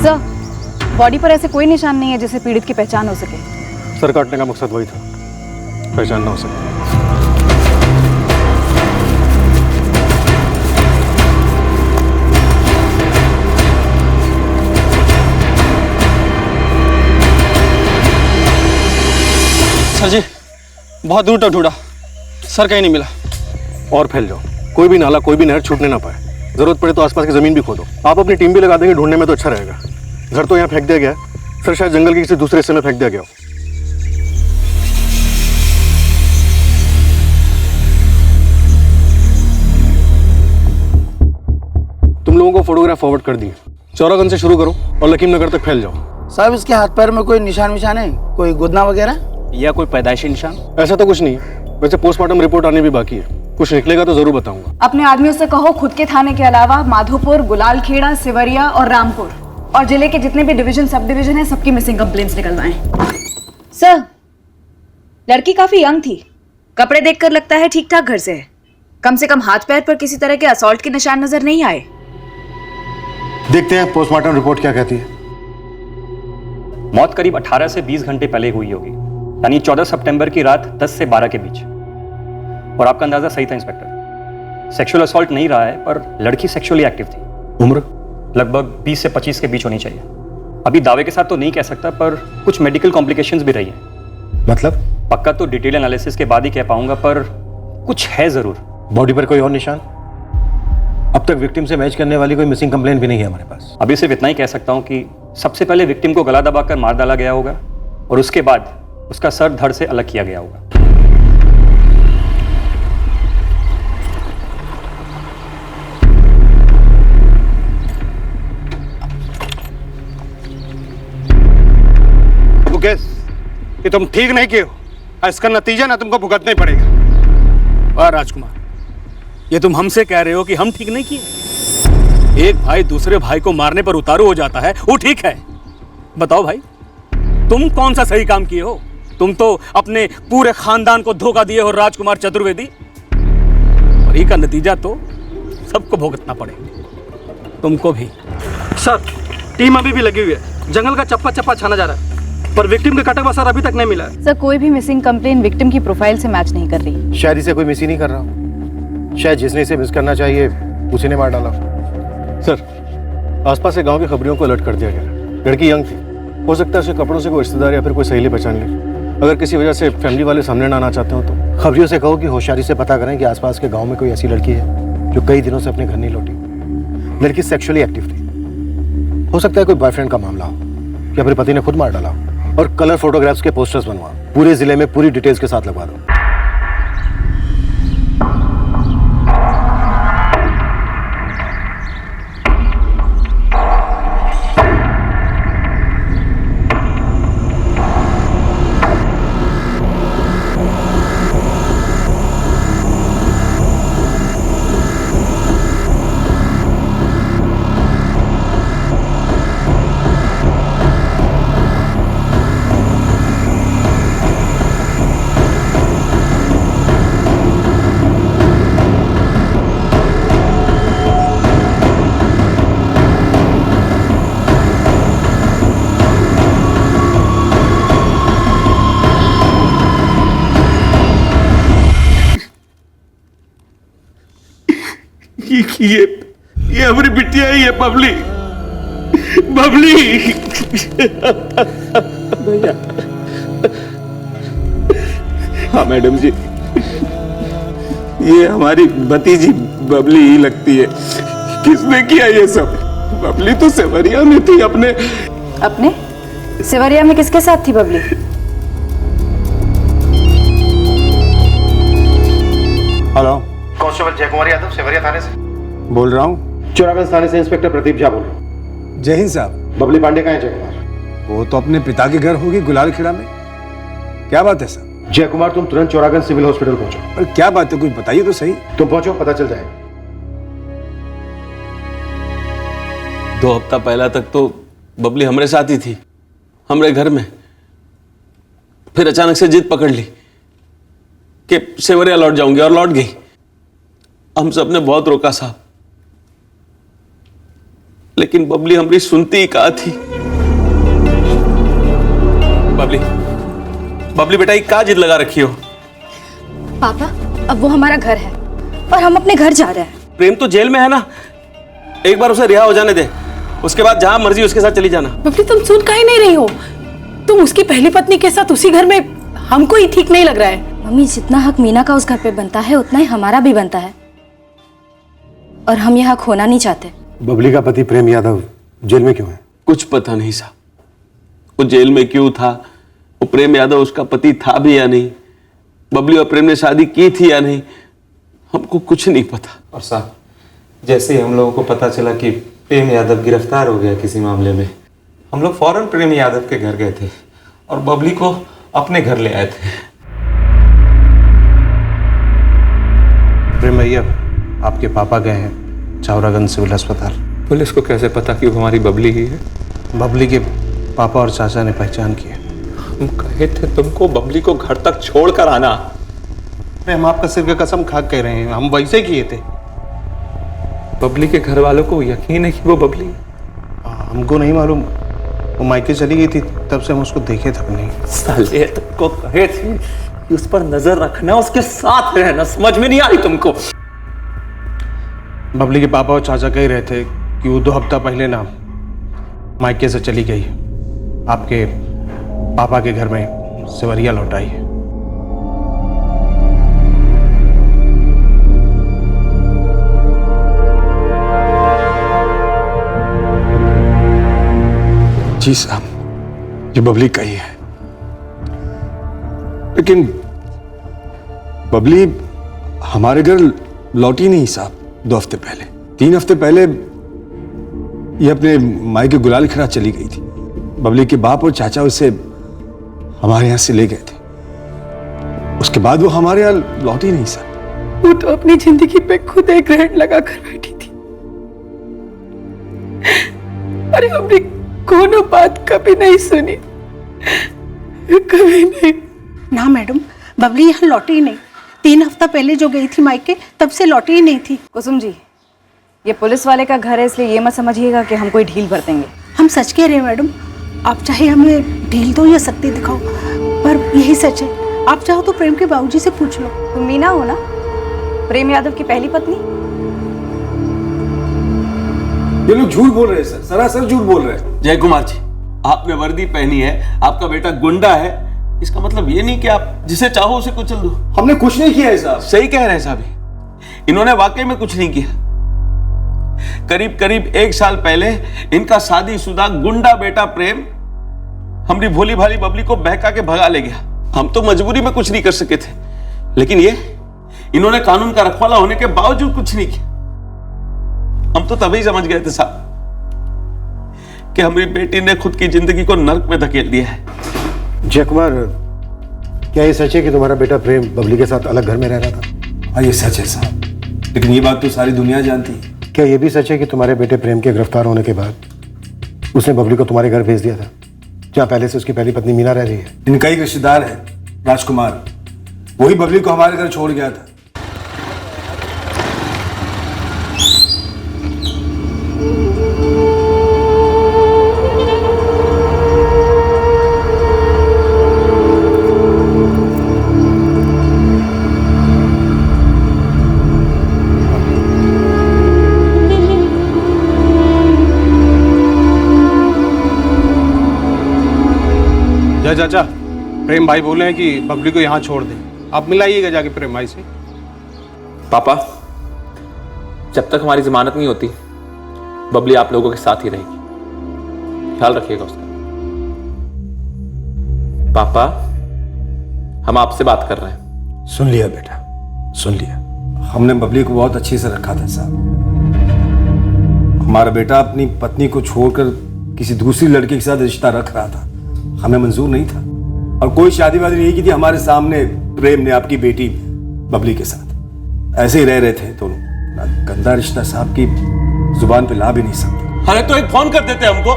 सर, बॉडी पर ऐसे कोई निशान नहीं है जिससे पीड़ित की पहचान हो सके। सर काटने का मकसद वही था, पहचान ना हो सके। सर जी, बहुत दूर तक ढूंढा, सर कहीं नहीं मिला। और फैल जाओ, कोई भी नाला, कोई भी नहर छूटने ना पाए। जरूरत पड़े तो आसपास की जमीन भी खोदो। आप अपनी टीम भी लगा देंगे ढूंढने में तो अच्छा रहेगा। घर तो यहाँ फेंक दिया गया है, सर शायद जंगल के किसी दूसरे हिस्से में फेंक दिया गया हो। तुम लोगों को फोटोग्राफ फॉरवर्ड कर दिए। चौरागंज से शुरू करो और लकीम नगर तक फैल जाओ। साहब इसके हाथ पैर में कोई निशान विशान है, कोई गुदना वगैरह या कोई पैदाइशी निशान? ऐसा तो कुछ नहीं है, वैसे पोस्टमार्टम रिपोर्ट आने भी बाकी है, कुछ निकलेगा तो जरूर बताऊंगा। अपने आदमियों से कहो खुद के थाने के अलावा माधोपुर, गुलालखेड़ा, सिवरिया और रामपुर और जिले के जितने भी डिवीजन सब डिवीजन है सबकी मिसिंग कंप्लेंट्स निकलवाएं। सर, लड़की काफी यंग थी, कपड़े देखकर लगता है ठीक ठाक घर से है। कम से कम हाथ पैर पर किसी तरह के असॉल्ट के निशान नजर नहीं आए। देखते हैं पोस्टमार्टम रिपोर्ट क्या कहती है। मौत करीब 18 से 20 घंटे पहले हुई होगी, यानी 14 सितंबर की रात 10 से 12 के बीच। और आपका अंदाजा सही था इंस्पेक्टर, सेक्सुअल असॉल्ट नहीं रहा है, पर लड़की सेक्सुअली एक्टिव थी। उम्र लगभग 20 से 25 के बीच होनी चाहिए। अभी दावे के साथ तो नहीं कह सकता, पर कुछ मेडिकल कॉम्प्लिकेशंस भी रही हैं। मतलब? पक्का तो डिटेल एनालिसिस के बाद ही कह पाऊंगा, पर कुछ है जरूर। बॉडी पर कोई और निशान? अब तक विक्टिम से मैच करने वाली कोई मिसिंग कंप्लेंट भी नहीं है हमारे पास। अभी सिर्फ इतना ही कह सकता हूं कि सबसे पहले विक्टिम को गला दबाकर मार डाला गया होगा और उसके बाद उसका सर धड़ से अलग किया गया होगा। मुकेश, ये तुम ठीक नहीं किए हो, इसका नतीजा ना तुमको भुगतना ही पड़ेगा। वाह राजकुमार, ये तुम हमसे कह रहे हो कि हम ठीक नहीं किए? एक भाई दूसरे भाई को मारने पर उतारू हो जाता है, वो ठीक है? बताओ भाई, तुम कौन सा सही काम किए हो? तुम तो अपने पूरे खानदान को धोखा दिए हो राजकुमार चतुर्वेदी, और ये का नतीजा तो सबको भुगतना पड़ेगा, तुमको भी। सर, टीम अभी भी लगी हुई है, जंगल का चप्पा चप्पा छाना जा रहा है, पर विक्टिम का कटा सर अभी तक नहीं मिला है। सर, कोई भी मिसिंग कंप्लेन विक्टिम की प्रोफाइल से मैच नहीं कर रही। शायद इसे कोई मिस ही नहीं कर रहा, शायद जिसने इसे मिस करना चाहिए उसी ने मार डाला। सर, आसपास के गांव की खबरियों को अलर्ट कर दिया गया। लड़की यंग थी, हो सकता है उसके कपड़ों से कोई रिश्तेदार या फिर कोई सहेली पहचान ले। अगर किसी वजह से फैमिली वाले सामने ना आना चाहते हो तो खबरियों से कहो कि होशियारी से पता करें कि आसपास के गांव में कोई ऐसी लड़की है जो कई दिनों से अपने घर नहीं लौटी। लड़की सेक्सुअली एक्टिव थी, हो सकता है कोई बॉयफ्रेंड का मामला हो या फिर पति ने खुद मार डाला हो। और कलर फोटोग्राफ्स के पोस्टर्स बनवा, पूरे जिले में पूरी डिटेल्स के साथ लगवा दो। ये हमारी बिटिया ही है, बबली। बबली भैया। हाँ मैडम जी, ये हमारी भतीजी बबली ही लगती है। किसने किया ये सब? बबली तो सेवरिया में थी अपने सेवरिया में किसके साथ थी बबली? हेलो, कांस्टेबल जयकुमार यादव, सेवरिया थाने से बोल रहा हूँ। चौरागंज थाने से इंस्पेक्टर प्रदीप झा बोल रहा हूँ। जय हिंद साहब। बबली पांडे कहाँ है जयकुमार? वो तो अपने पिता के घर होगी गुलालखेड़ा में। क्या बात है सर? जयकुमार, तुम तुरंत चौरागंज सिविल हॉस्पिटल पहुंचो। पर क्या बात है, कुछ बताइए तो सही। तुम पहुंचो, पता चल जाएगा। 2 हफ्ता पहला तक तो बबली हमारे साथ ही थी, हमारे घर में। फिर अचानक से जिद पकड़ ली कि सेवरिया लौट जाऊंगी, और लौट गई। हम सब ने बहुत रोका साहब, लेकिन बबली हमारी सुनती ही कहा थी। बबली बेटा, ये क्या जिद लगा रखी हो? पापा, अब वो हमारा घर है और हम अपने घर जा रहे हैं। प्रेम तो जेल में है ना, एक बार उसे रिहा हो जाने दे, उसके बाद जहां मर्जी उसके साथ चली जाना। बबली, तुम सुन काहे नहीं रही हो? तुम उसकी पहली पत्नी के साथ उसी घर में, हमको ही ठीक नहीं लग रहा है। मम्मी, जितना हक मीना का उस घर पे बनता है उतना ही हमारा भी बनता है, और हम यह हक होना नहीं चाहते। बबली का पति प्रेम यादव जेल में क्यों है? कुछ पता नहीं साहब, वो जेल में क्यों था, वो प्रेम यादव उसका पति था भी या नहीं, बबली और प्रेम ने शादी की थी या नहीं, हमको कुछ नहीं पता। और साहब, जैसे ही हम लोगों को पता चला कि प्रेम यादव गिरफ्तार हो गया किसी मामले में, हम लोग फौरन प्रेम यादव के घर गए थे और बबली को अपने घर ले आए थे। प्रेम भैया, आपके पापा गए हैं चावरागंज सिविल अस्पताल। पुलिस को कैसे पता कि वो हमारी बबली ही है? बबली के पापा और चाचा ने पहचान किया। हम कहे थे तुमको बबली को घर तक छोड़ कर आना। हम आपका सिर का कसम खा कह रहे हैं, हम वैसे किए थे। बबली के घर वालों को यकीन है कि वो बबली है? हमको नहीं मालूम, वो मायके चली गई थी, तब से हम उसको देखे तक नहीं। साले तुमको कहे थे कि उस पर नजर रखना, उसके साथ रहना, समझ में नहीं आई तुमको? बबली के पापा और चाचा कह रहे थे कि वो 2 हफ्ता पहले ना मायके से चली गई, आपके पापा के घर में सेवरिया लौट आई है। जी साहब, ये बबली का ही है, लेकिन बबली हमारे घर लौटी नहीं साहब। 2 हफ्ते पहले, 3 हफ्ते पहले ये अपने मायके गुलाल खेड़ा चली गई थी। बबली के बाप और चाचा उसे हमारे यहाँ से ले गए थे, उसके बाद वो हमारे यहाँ लौटी नहीं साहब। वो तो अपनी जिंदगी पे खुद एक ग्रहण लगा कर बैठी थी। अरे हमने कोनो बात कभी नहीं सुनी, कभी नहीं। ना मैडम, बबली यहाँ लौटी ही नहीं। 3 हफ्ता पहले जो गई थी मायके, तब से लौटी ही नहीं थी। कुसुम जी, ये पुलिस वाले का घर है, इसलिए ये मत समझिएगा कि हम कोई ढील बरतेंगे। हम सच कह रहे हैं मैडम, आप चाहे हमें ढील दो या सत्य दिखाओ, पर यही सच है। आप चाहो तो प्रेम के बाबूजी से पूछ लो। तुम मीना हो ना, प्रेम यादव की पहली पत्नी? ये लोग झूठ बोल रहे हैं सर, सरासर झूठ बोल रहे हैं। जय कुमार जी, आपने वर्दी पहनी है, आपका बेटा गुंडा है, इसका मतलब ये नहीं कि आप जिसे चाहो उसे कुचल दो। हमने कुछ नहीं किया है साहब। सही कह रहे हैं साहब, इन्होंने वाकई में कुछ नहीं किया। करीब करीब 1 साल पहले इनका शादीशुदा गुंडा बेटा प्रेम हमारी भोली भाली बबली को बहका के भगा ले गया। हम तो मजबूरी में कुछ नहीं कर सके थे, लेकिन ये इन्होंने कानून का रखवाला होने के बावजूद कुछ नहीं किया। हम तो तभी समझ गए थे साहब कि हमारी बेटी ने खुद की जिंदगी को नर्क में धकेल दिया है। जय कुमार, क्या ये सच है कि तुम्हारा बेटा प्रेम बबली के साथ अलग घर में रह रहा था? हाँ, ये सच है साहब, लेकिन ये बात तो सारी दुनिया जानती है। क्या ये भी सच है कि तुम्हारे बेटे प्रेम के गिरफ्तार होने के बाद उसने बबली को तुम्हारे घर भेज दिया था, जहाँ पहले से उसकी पहली पत्नी मीना रह रही है? इनका ही रिश्तेदार है राजकुमार, वही बबली को हमारे घर छोड़ गया था। जय चाचा, प्रेम भाई बोले हैं कि बबली को यहाँ छोड़ दें, आप मिलाइएगा जाके प्रेम भाई से। पापा, जब तक हमारी जमानत नहीं होती बबली आप लोगों के साथ ही रहेगी, ख्याल रखिएगा उसका। पापा, हम आपसे बात कर रहे हैं। सुन लिया बेटा, सुन लिया। हमने बबली को बहुत अच्छे से रखा था साहब। हमारा बेटा अपनी पत्नी को छोड़कर किसी दूसरी लड़के के साथ रिश्ता रख रहा था, हमें मंजूर नहीं था, और कोई शादी वादी नहीं की थी हमारे सामने। प्रेम ने आपकी बेटी बबली के साथ ऐसे ही रह रहे थे दोनों। गंदा रिश्ता साहब की जुबान पे ला भी नहीं सकते। अरे तो एक फोन कर देते हमको,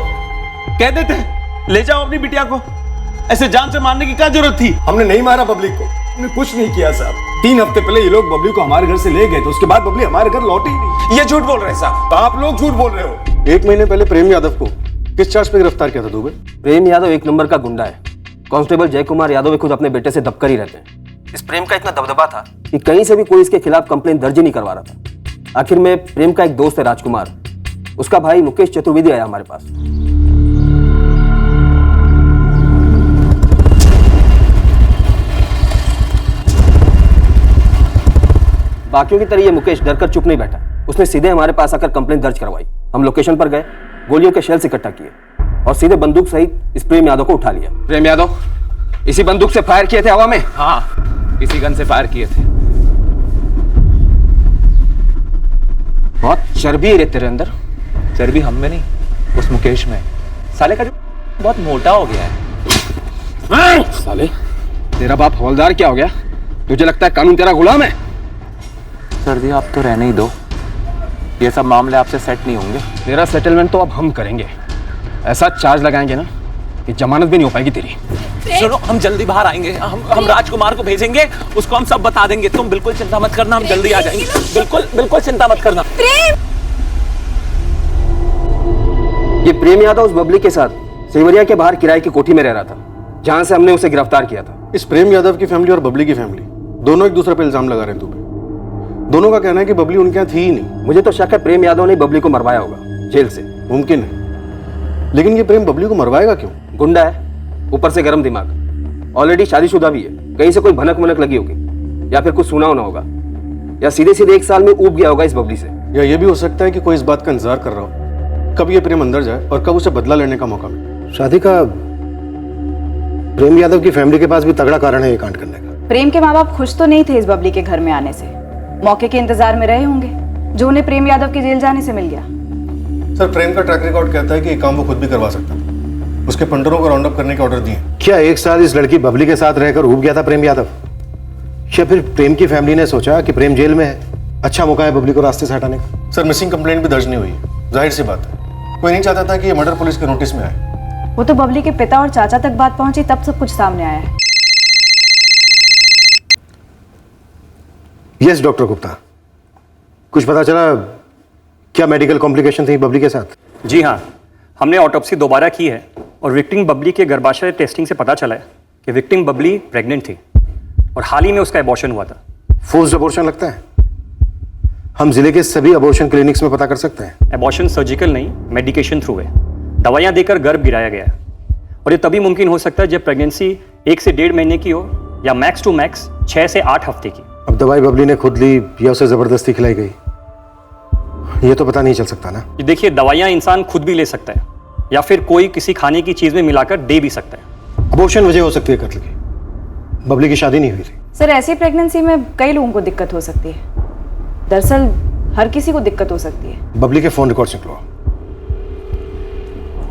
कह देते ले जाओ अपनी बिटिया को, ऐसे जान से मारने की क्या जरूरत थी? हमने नहीं मारा बबली को, हमने कुछ नहीं किया साहब। 3 हफ्ते पहले ये लोग बबली को हमारे घर से ले गए थे, उसके बाद बबली हमारे घर लौटी ही नहीं। ये झूठ बोल रहे हैं साहब। आप लोग झूठ बोल रहे हो। 1 महीने पहले प्रेम यादव को किस चार्ज पे गिरफ्तार किया था दुबे? प्रेम यादव 1 नंबर का गुंडा है। कांस्टेबल जय कुमार यादव भी खुद अपने बेटे से दबकर ही रहते हैं। इस प्रेम का इतना दबदबा था कि कहीं से भी कोई इसके खिलाफ कंप्लेंट दर्ज ही नहीं करवा रहा था। आखिर में प्रेम का एक दोस्त है राजकुमार, उसका भाई मुकेश चतुर्वेदी आया हमारे पास। बाकियों की तरह ये मुकेश डरकर चुप नहीं बैठा, उसने सीधे हमारे पास आकर कंप्लेंट दर्ज करवाई। हम लोकेशन पर गए, गोलियों के शेल्स इकट्ठा किए और सीधे बंदूक सहित इस प्रेम यादव को उठा लिया। प्रेम यादव इसी बंदूक से फायर किए थे हवा में? हाँ, इसी गन से फायर किए थे। बहुत चर्बी है रे तेरे अंदर। चर्बी हम में नहीं, उस मुकेश में। साले का जो बहुत मोटा हो गया है। साले तेरा बाप हवलदार क्या हो गया? तुझे लगता है कानून तेरा गुलाम है? सर जी आप तो रहने ही दो, ये सब मामले आपसे सेट नहीं होंगे। तेरा सेटलमेंट तो अब हम करेंगे। ऐसा चार्ज लगाएंगे ना कि जमानत भी नहीं हो पाएगी तेरी। सुनो, हम जल्दी बाहर आएंगे। हम राजकुमार को भेजेंगे, उसको हम सब बता देंगे। तुम बिल्कुल चिंता मत करना, हम जल्दी आ जाएंगे। बिल्कुल चिंता मत करना। ये प्रेम यादव उस बबली के साथ सेवरिया के बाहर किराए की कोठी में रह रहा था, जहां से हमने उसे गिरफ्तार किया था। इस प्रेम यादव की फैमिली और बबली की फैमिली दोनों एक दूसरे पे इल्जाम लगा रहे हैं। तुम्हें दोनों का कहना है कि बबली उनके यहाँ थी ही नहीं। मुझे तो शक है प्रेम यादव ने बबली को मरवाया होगा जेल से। मुमकिन है, लेकिन ये प्रेम बबली को मरवाएगा क्यों? गुंडा है, ऊपर से गर्म दिमाग, ऑलरेडी शादीशुदा भी है। कहीं से कोई भनक मनक लगी होगी, या फिर कुछ सुना होना होगा, या सीधे सीधे 1 साल में ऊब गया होगा इस बबली से। या ये भी हो सकता है कि कोई इस बात का इंतजार कर रहा हो कब ये प्रेम अंदर जाए और कब उसे बदला लेने का मौका मिले। शादी का प्रेम यादव की फैमिली के पास भी तगड़ा कारण है ये कांड करने का। प्रेम के माँ बाप खुश तो नहीं थे इस बबली के घर में आने से, मौके के इंतजार में रहे होंगे जो उन्हें प्रेम यादव के जेल जाने से मिल गया। सर, प्रेम का ट्रैक रिकॉर्ड कहता है कि ये काम वो खुद भी करवा सकता था। उसके पंडरों को राउंड अप करने के ऑर्डर दिए। क्या 1 साल इस लड़की बबली के साथ रहकर ऊब गया था प्रेम यादव? या फिर प्रेम की फैमिली ने सोचा कि प्रेम जेल में है, अच्छा मौका है बबली को रास्ते से हटाने का? सर, मिसिंग कंप्लेंट भी दर्ज नहीं हुई है। जाहिर सी बात है, कोई नहीं चाहता था कि ये मर्डर पुलिस के नोटिस में आए। वो तो बबली के पिता और चाचा तक बात पहुंची तब सब कुछ सामने आया है। यस डॉक्टर गुप्ता, कुछ पता चला? क्या मेडिकल कॉम्प्लिकेशन थी बबली के साथ? जी हाँ, हमने ऑटोप्सी दोबारा की है और विक्टिम बबली के गर्भाशय टेस्टिंग से पता चला है कि विक्टिम बबली प्रेग्नेंट थी और हाल ही में उसका एबॉर्शन हुआ था। फोर्स्ड अबॉर्शन लगता है। हम जिले के सभी अबॉर्शन क्लिनिक्स में पता कर सकते हैं। एबॉर्शन सर्जिकल नहीं, मेडिकेशन थ्रू है। दवाइयाँ देकर गर्भ गिराया गया है और ये तभी मुमकिन हो सकता है जब प्रेगनेंसी 1 से 1.5 महीने की हो या मैक्स टू मैक्स 6 से 8 हफ्ते की। अब दवाई बबली ने खुद ली या उसे जबरदस्ती खिलाई गई, ये तो पता नहीं चल सकता ना। देखिए, दवाइयाँ इंसान खुद भी ले सकता है या फिर कोई किसी खाने की चीज में मिलाकर दे भी सकता है। अबॉर्शन वजह हो सकती है कत्ल की। बबली की शादी नहीं हुई थी। सर, ऐसी प्रेगनेंसी में कई लोगों को दिक्कत हो सकती है। दरअसल हर किसी को दिक्कत हो सकती है। बबली के फोन रिकॉर्ड्स निकलवाओ,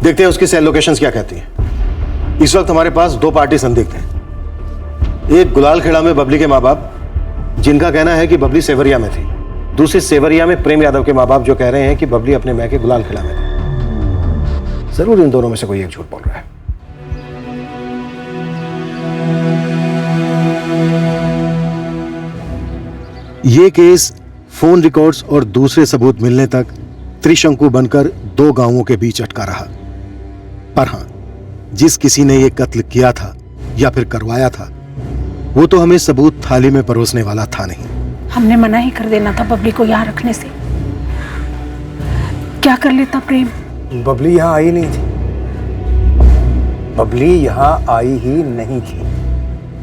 देखते हैं उसकी सेल लोकेशंस क्या कहती हैं। इस वक्त हमारे पास 2 पार्टी संदिग्ध हैं। एक गुलाल खेड़ा में बबली के माँ बाप, जिनका कहना है कि बबली सेवरिया में थी। दूसरी सेवरिया में प्रेम यादव के माँ बाप, जो कह रहे हैं कि बबली अपने मैके गुलाल खेड़ा में थी। जरूर इन दोनों में से कोई एक झूठ बोल रहा है। ये केस फोन रिकॉर्ड्स और दूसरे सबूत मिलने तक त्रिशंकु बनकर 2 गांवों के बीच अटका रहा। पर हां, जिस किसी ने यह कत्ल किया था या फिर करवाया था, वो तो हमें सबूत थाली में परोसने वाला था नहीं। हमने मना ही कर देना था बबली को यहाँ रखने से। क्या कर लेता प्रेम? बबली यहाँ आई नहीं थी। बबली यहाँ आई ही नहीं थी,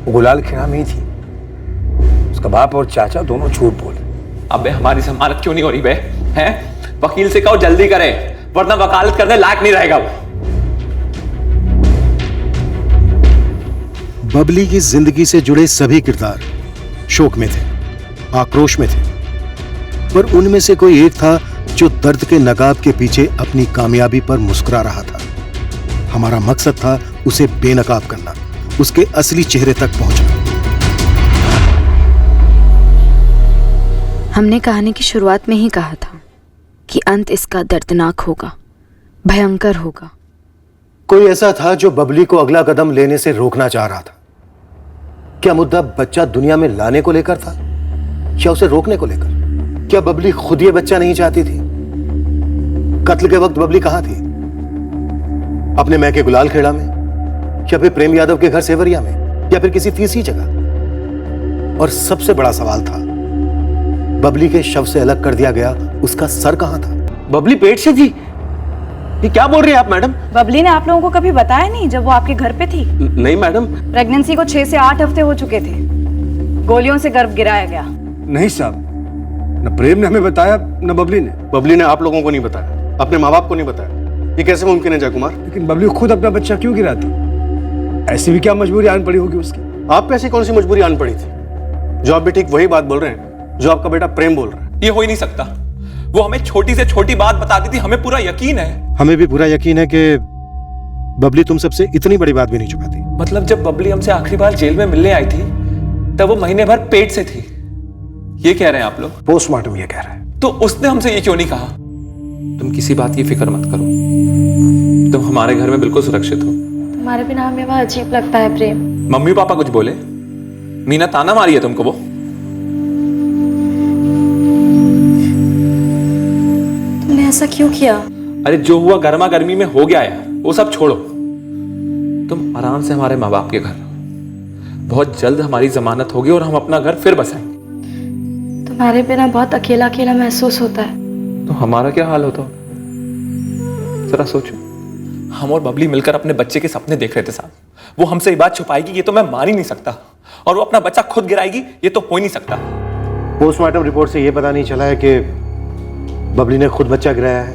वो गुलाल खेड़ा में ही थी। उसका बाप और चाचा दोनों झूठ बोले। अबे हमारी जमानत क्यों नहीं हो रही बे? हैं? वकील से कहो जल्दी करे, वरना वकालत करने लायक नहीं रहेगा वो। बबली की जिंदगी से जुड़े सभी किरदार शोक में थे, आक्रोश में थे, पर उनमें से कोई एक था जो दर्द के नकाब के पीछे अपनी कामयाबी पर मुस्कुरा रहा था। हमारा मकसद था उसे बेनकाब करना, उसके असली चेहरे तक पहुंचना। हमने कहानी की शुरुआत में ही कहा था कि अंत इसका दर्दनाक होगा, भयंकर होगा। कोई ऐसा था जो बबली को अगला कदम लेने से रोकना चाह रहा था। क्या मुद्दा बच्चा दुनिया में लाने को लेकर था या उसे रोकने को लेकर? क्या बबली खुद ये बच्चा नहीं चाहती थी? कत्ल के वक्त बबली कहां थी? अपने मैके गुलाल खेड़ा में, या फिर प्रेम यादव के घर सेवरिया में, या फिर किसी तीसरी जगह? और सबसे बड़ा सवाल था, बबली के शव से अलग कर दिया गया उसका सर कहां था? बबली पेट से थी? ये क्या बोल रही है आप मैडम? बबली ने आप लोगों को कभी बताया नहीं जब वो आपके घर पे थी? नहीं मैडम। प्रेगनेंसी को 6 से 8 हफ्ते हो चुके थे। गोलियों से गर्भ गिराया गया। नहीं साहब, न प्रेम ने हमें बताया न बबली ने। बबली ने आप लोगों को नहीं बताया, अपने माँ बाप को नहीं बताया। ये कैसे मुमकिन है जय कुमार? लेकिन बबली खुद अपना बच्चा क्यों गिराती? ऐसी भी क्या मजबूरी आन पड़ी होगी उसकी? आप पे ऐसी कौन सी मजबूरी आन पड़ी थी? जो आप भी ठीक वही बात बोल रहे हैं जो आपका बेटा प्रेम बोल रहा है। ये हो ही नहीं सकता। वो हमें छोटी से छोटी बात बता दी थी, हमें पूरा यकीन है। हमें भी पूरा यकीन है कि बबली तुम सबसे इतनी बड़ी बात भी नहीं छुपाती। मतलब जब बबली हमसे आखिरी बार जेल में मिलने आई थी तब वो महीने भर पेट से थी, ये कह रहे हैं आप लोग? पोस्टमार्टम ये कह रहा है। तो उसने हमसे ये क्यों नहीं कहा? तुम किसी बात की फिक्र मत करो, तुम हमारे घर में बिल्कुल सुरक्षित हो। तुम्हारे बिना हमें वहाँ अजीब लगता है प्रेम। मम्मी पापा कुछ बोले? मीना ताना मारी है तुमको? वो तुमने ऐसा क्यों किया? अरे जो हुआ गर्मा गर्मी में हो गया यार, वो सब छोड़ो। तुम आराम से हमारे माँ बाप के घर, बहुत जल्द हमारी जमानत होगी और हम अपना घर फिर बसाएंगे। तुम्हारे बिना बहुत अकेला अकेला महसूस होता है। तो हमारा क्या हाल होता? जरा सोचो, हम और बबली मिलकर अपने बच्चे के सपने देख रहे थे साहब। वो हमसे ये बात छुपाएगी ये तो मैं मान ही नहीं सकता, और वो अपना बच्चा खुद गिराएगी ये तो हो ही नहीं सकता। पोस्टमार्टम रिपोर्ट से ये पता नहीं चला है कि बबली ने खुद बच्चा गिराया है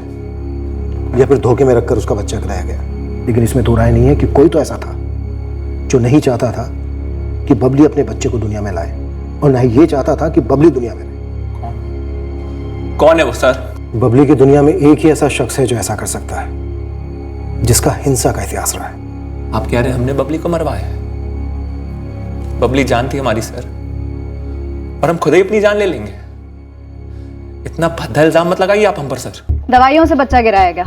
या फिर धोखे में रखकर उसका बच्चा गिराया गया, लेकिन इसमें तो राय नहीं है कि कोई तो ऐसा था जो नहीं चाहता था कि बबली अपने बच्चे को दुनिया में लाए, और ना ही ये चाहता था कि बबली दुनिया में रहे। कौन है वो सर? बबली की दुनिया में एक ही ऐसा शख्स है जो ऐसा कर सकता है, जिसका हिंसा का इतिहास रहा है। आप कह रहे हैं हमने बबली को मरवाया है? बबली जान थी हमारी सर, और हम खुद ही अपनी जान ले लेंगे। इतना भद्दा इल्जाम मत लगाइए आप हम पर सर। दवाइयों से बच्चा गिराया गया।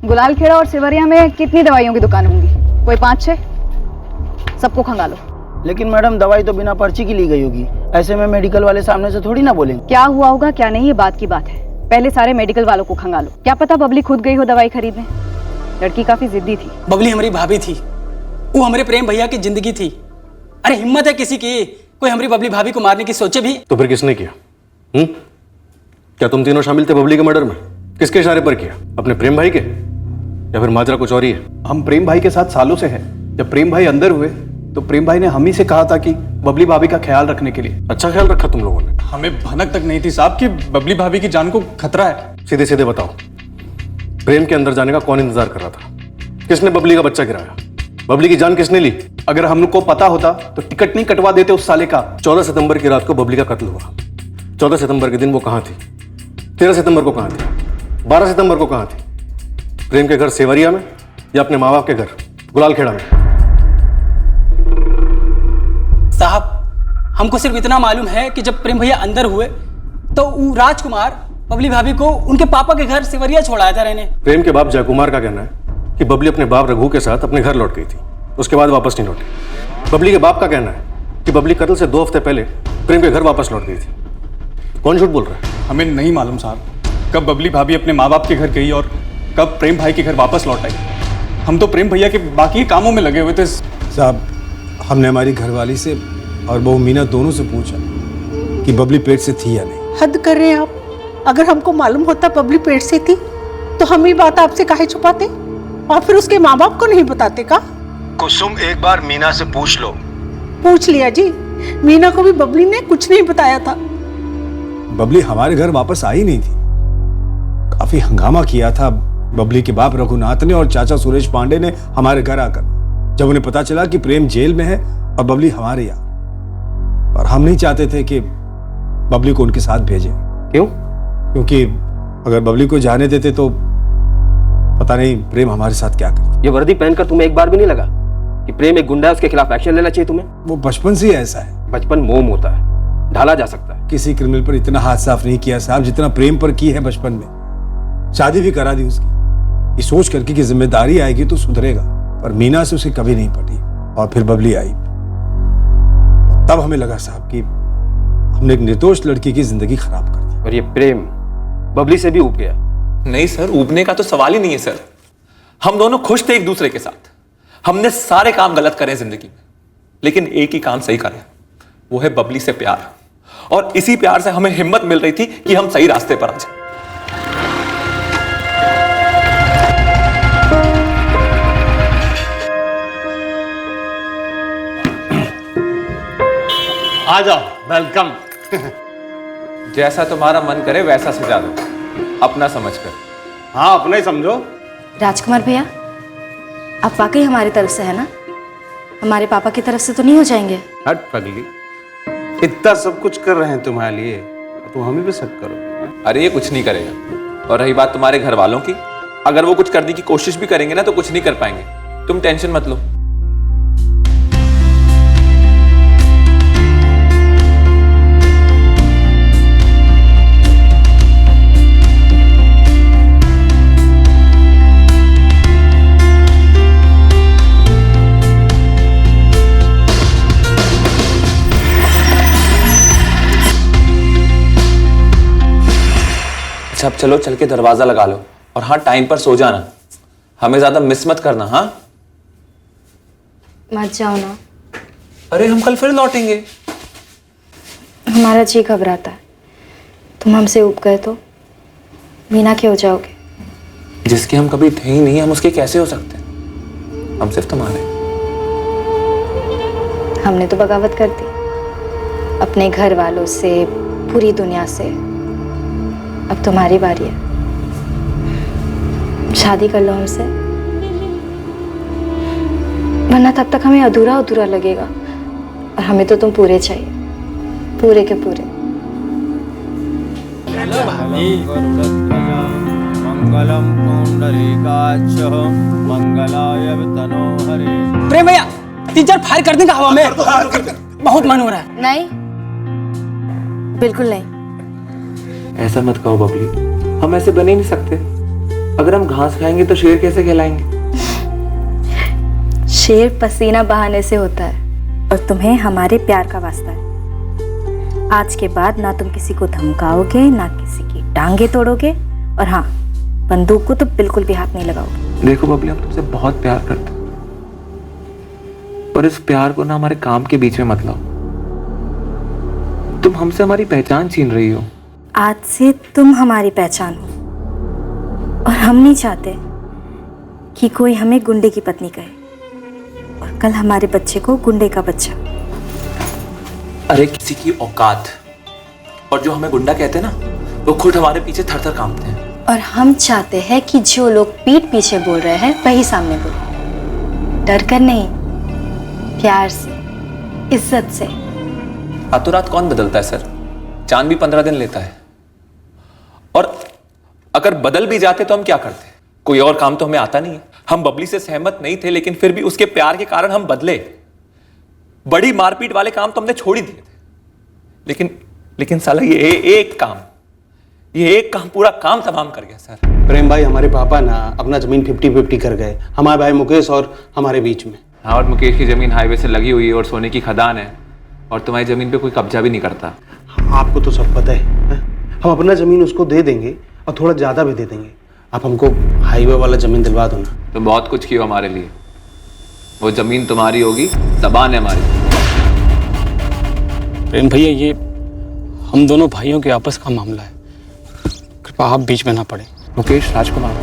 गुलाल खेड़ा और सिवरिया में कितनी दवाइयों की दुकान होंगी? कोई 5-6? सबको खंगालो। लेकिन मैडम दवाई तो बिना पर्ची की ली गई होगी, ऐसे में मेडिकल वाले सामने से थोड़ी ना बोलेंगे। क्या हुआ होगा क्या नहीं ये बात की बात है, पहले सारे मेडिकल वालों को खंगालो। क्या पता बबली खुद गई हो दवाई खरीदने। लड़की काफी जिद्दी थी। बबली हमारी भाभी थी, वो हमारे प्रेम भैया की जिंदगी थी। अरे हिम्मत है किसी की, कोई हमारी बबली भाभी को मारने की सोचे भी? तो फिर किसने किया? क्या तुम तीनों शामिल थे बबली के मर्डर में? किसके इशारे पर किया? अपने प्रेम भाई के, या फिर माजरा कुछ और ही है? हम प्रेम भाई के साथ सालों से हैं। जब प्रेम भाई अंदर हुए तो प्रेम भाई ने हम ही से कहा था कि बबली भाभी का ख्याल रखने के लिए। अच्छा ख्याल रखा तुम लोगों ने? हमें भनक तक नहीं थी साहब कि बबली भाभी की जान को खतरा है। सीधे सीधे बताओ, प्रेम के अंदर जाने का कौन इंतजार कर रहा था? किसने बबली का बच्चा गिराया? बबली की जान किसने ली? अगर हमको पता होता तो टिकट नहीं कटवा देते उस साले का। 14 सितंबर की रात को बबली का कत्ल हुआ। 14 सितंबर के दिन वो कहाँ थी? 13 सितंबर को कहाँ थी? 12 सितंबर को कहाँ थी? प्रेम के घर सेवरिया में या अपने माँ बाप के घर गुलाल खेड़ा में? साहब हमको सिर्फ इतना मालूम है कि जब प्रेम भैया अंदर हुए तो राजकुमार बबली भाभी को उनके पापा के घर सिवरिया छोड़ाया था रहने। प्रेम के बाप जयकुमार का कहना है कि बबली अपने बाप रघु के साथ अपने घर लौट गई थी, उसके बाद वापस नहीं लौटी। बबली के बाप का कहना है कि बबली कत्ल से 2 हफ्ते पहले प्रेम के घर वापस लौट गई थी। कौन झूठ बोल रहा है? हमें नहीं मालूम साहब कब बबली भाभी अपने माँ बाप के घर गई और कब प्रेम भाई के घर वापस लौट आई। हम तो प्रेम भैया के बाकी कामों में लगे हुए थे साहब। हमने हमारी घरवाली से और बहू मीना दोनों से पूछा कि बबली पेट से थी या नहीं। हद कर रहे हैं आप। अगर हमको मालूम होता बबली पेट से थी तो हम ये बात आपसे काहे छुपाते और फिर उसके माँ बाप को नहीं बताते का? कुसुम एक बार मीना से पूछ लो। पूछ लिया जी, मीना को भी बबली ने कुछ नहीं बताया था। बबली हमारे घर वापस आई नहीं थी। काफी हंगामा किया था बबली के बाप रघुनाथ ने और चाचा सुरेश पांडे ने हमारे घर आकर, जब उन्हें पता चला कि प्रेम जेल में है और बबली हमारे यहाँ। और हम नहीं चाहते थे कि बबली को उनके साथ भेजें। क्यों? क्योंकि अगर बबली को जाने देते तो पता नहीं प्रेम हमारे साथ क्या करती। ये वर्दी पहनकर तुम्हें एक बार भी नहीं लगा कि प्रेम एक गुंडा है, उसके खिलाफ एक्शन लेना चाहिए तुम्हें? वो बचपन से ही ऐसा है। बचपन मोम होता है, ढाला जा सकता है। किसी क्रिमिनल पर इतना हाथ साफ नहीं किया साहब जितना प्रेम पर की है बचपन में। शादी भी करा दी उसकी, ये सोच करके कि जिम्मेदारी आएगी तो सुधरेगा। पर मीना से उसे कभी नहीं पटी और फिर बबली आई। तब हमें लगा साहब कि हमने एक निर्दोष लड़की की जिंदगी खराब कर दी। और ये प्रेम बबली से भी ऊब गया। नहीं सर, ऊबने का तो सवाल ही नहीं है सर। हम दोनों खुश थे एक दूसरे के साथ। हमने सारे काम गलत करे जिंदगी में, लेकिन एक ही काम सही करें, वो है बबली से प्यार। और इसी प्यार से हमें हिम्मत मिल रही थी कि हम सही रास्ते पर आ जाए। आ जाओ, वेलकम। जैसा तुम्हारा मन करे वैसा सजा दो, अपना समझकर। हाँ अपना ही समझो। राजकुमार भैया, आप वाकई हमारी तरफ से है ना? हमारे पापा की तरफ से तो नहीं हो जाएंगे? हट पगली, इतना सब कुछ कर रहे हैं तुम्हारे लिए, तुम हमें भी शक करो। अरे ये कुछ नहीं करेगा। और रही बात तुम्हारे घर वालों की, अगर वो कुछ करने की कोशिश भी करेंगे ना तो कुछ नहीं कर पाएंगे। तुम टेंशन मत लो। अच्छा अब चलो, चल के दरवाजा लगा लो। और हाँ, टाइम पर सो जाना, हमें ज्यादा मिस मत करना। हाँ मत जाओ ना। अरे हम कल फिर लौटेंगे। हमारा जी घबराता है, तुम हमसे उब गए तो मीना के हो जाओगे। जिसके हम कभी थे ही नहीं, हम उसके कैसे हो सकते हैं? हम सिर्फ तुम्हारे। हमने तो बगावत कर दी अपने घर वालों से, पूरी दुनिया से। अब तुम्हारी बारी है, शादी कर लो हमसे, वरना तब तक हमें अधूरा अधूरा लगेगा। और हमें तो तुम पूरे चाहिए, पूरे के पूरे। मंगलम पुंडरीकाक्ष मंगलाय तनोहरे। प्रेम भैया 3-4 फायर कर देंगे हवा में, बहुत मन हो रहा है। नहीं, बिल्कुल नहीं। ऐसा मत कहो बबली, हम ऐसे बने नहीं सकते। अगर हम घास खाएंगे तो शेर कैसे कहलाएंगे? शेर पसीना बहाने से होता है, और तुम्हें हमारे प्यार का वास्ता है। आज के बाद ना तुम किसी को धमकाओगे, ना किसी की टांगे तोड़ोगे, और हाँ, बंदूक को तो बिल्कुल भी हाथ नहीं लगाओगे। देखो बबली, हम तुमसे बहुत प्यार करते हैं, पर इस प्यार को ना हमारे काम के बीच में मत लाओ। तुम हमसे हमारी पहचान छीन रही हो। आज से तुम हमारी पहचान हो, और हम नहीं चाहते कि कोई हमें गुंडे की पत्नी कहे, और कल हमारे बच्चे को गुंडे का बच्चा। अरे किसी की औकात, और जो हमें गुंडा कहते हैं ना, वो खुद हमारे पीछे थर थर कांपते हैं। और हम चाहते हैं कि जो लोग पीठ पीछे बोल रहे हैं वही सामने बोले, डर कर नहीं, प्यार से, इज्जत से। रातों रात कौन बदलता है सर? चांद भी 15 दिन लेता है। और अगर बदल भी जाते तो हम क्या करते? कोई और काम तो हमें आता नहीं है। हम बबली से सहमत नहीं थे, लेकिन फिर भी उसके प्यार के कारण हम बदले। बड़ी मारपीट वाले काम तो हमने छोड़ ही दिए थे, लेकिन साला ये एक काम पूरा काम तमाम कर गया सर। प्रेम भाई, हमारे पापा ना अपना जमीन 50-50 कर गए, हमारे भाई मुकेश और हमारे बीच में। हाँ, और मुकेश की जमीन हाईवे से लगी हुई है और सोने की खदान है, और तुम्हारी जमीन पे कोई कब्जा भी नहीं करता। आपको तो सब पता है? हम अपना जमीन उसको दे देंगे और थोड़ा ज्यादा भी दे देंगे। आप हमको हाईवे वाला जमीन दिलवा दो ना। तो बहुत कुछ किया हमारे लिए। वो जमीन तुम्हारी होगी, जबान है हमारी। प्रेम भैया, ये हम दोनों भाइयों के आपस का मामला है, कृपया आप बीच में ना पड़े। मुकेश, राजकुमार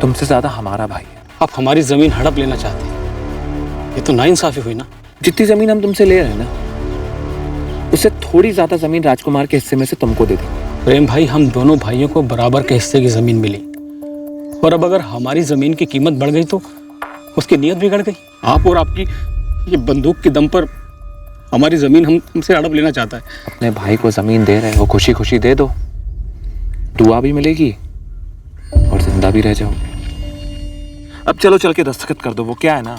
तुमसे ज्यादा हमारा भाई है। आप हमारी जमीन हड़प लेना चाहते हैं, ये तो नाइंसाफी हुई ना। जितनी जमीन हम तुमसे ले रहे हैं ना, उससे थोड़ी ज्यादा जमीन राजकुमार के हिस्से में से तुमको दे देंगे। प्रेम भाई, हम दोनों भाइयों को बराबर के हिस्से की जमीन मिली, और अब अगर हमारी जमीन की कीमत बढ़ गई तो उसकी नीयत बिगड़ गई। आप और आपकी ये बंदूक के दम पर हमारी जमीन हमसे हड़प लेना चाहता है। अपने भाई को जमीन दे रहे हो, खुशी खुशी दे दो, दुआ भी मिलेगी और जिंदा भी रह जाओगे। अब चलो, चल के दस्तखत कर दो। वो क्या है ना,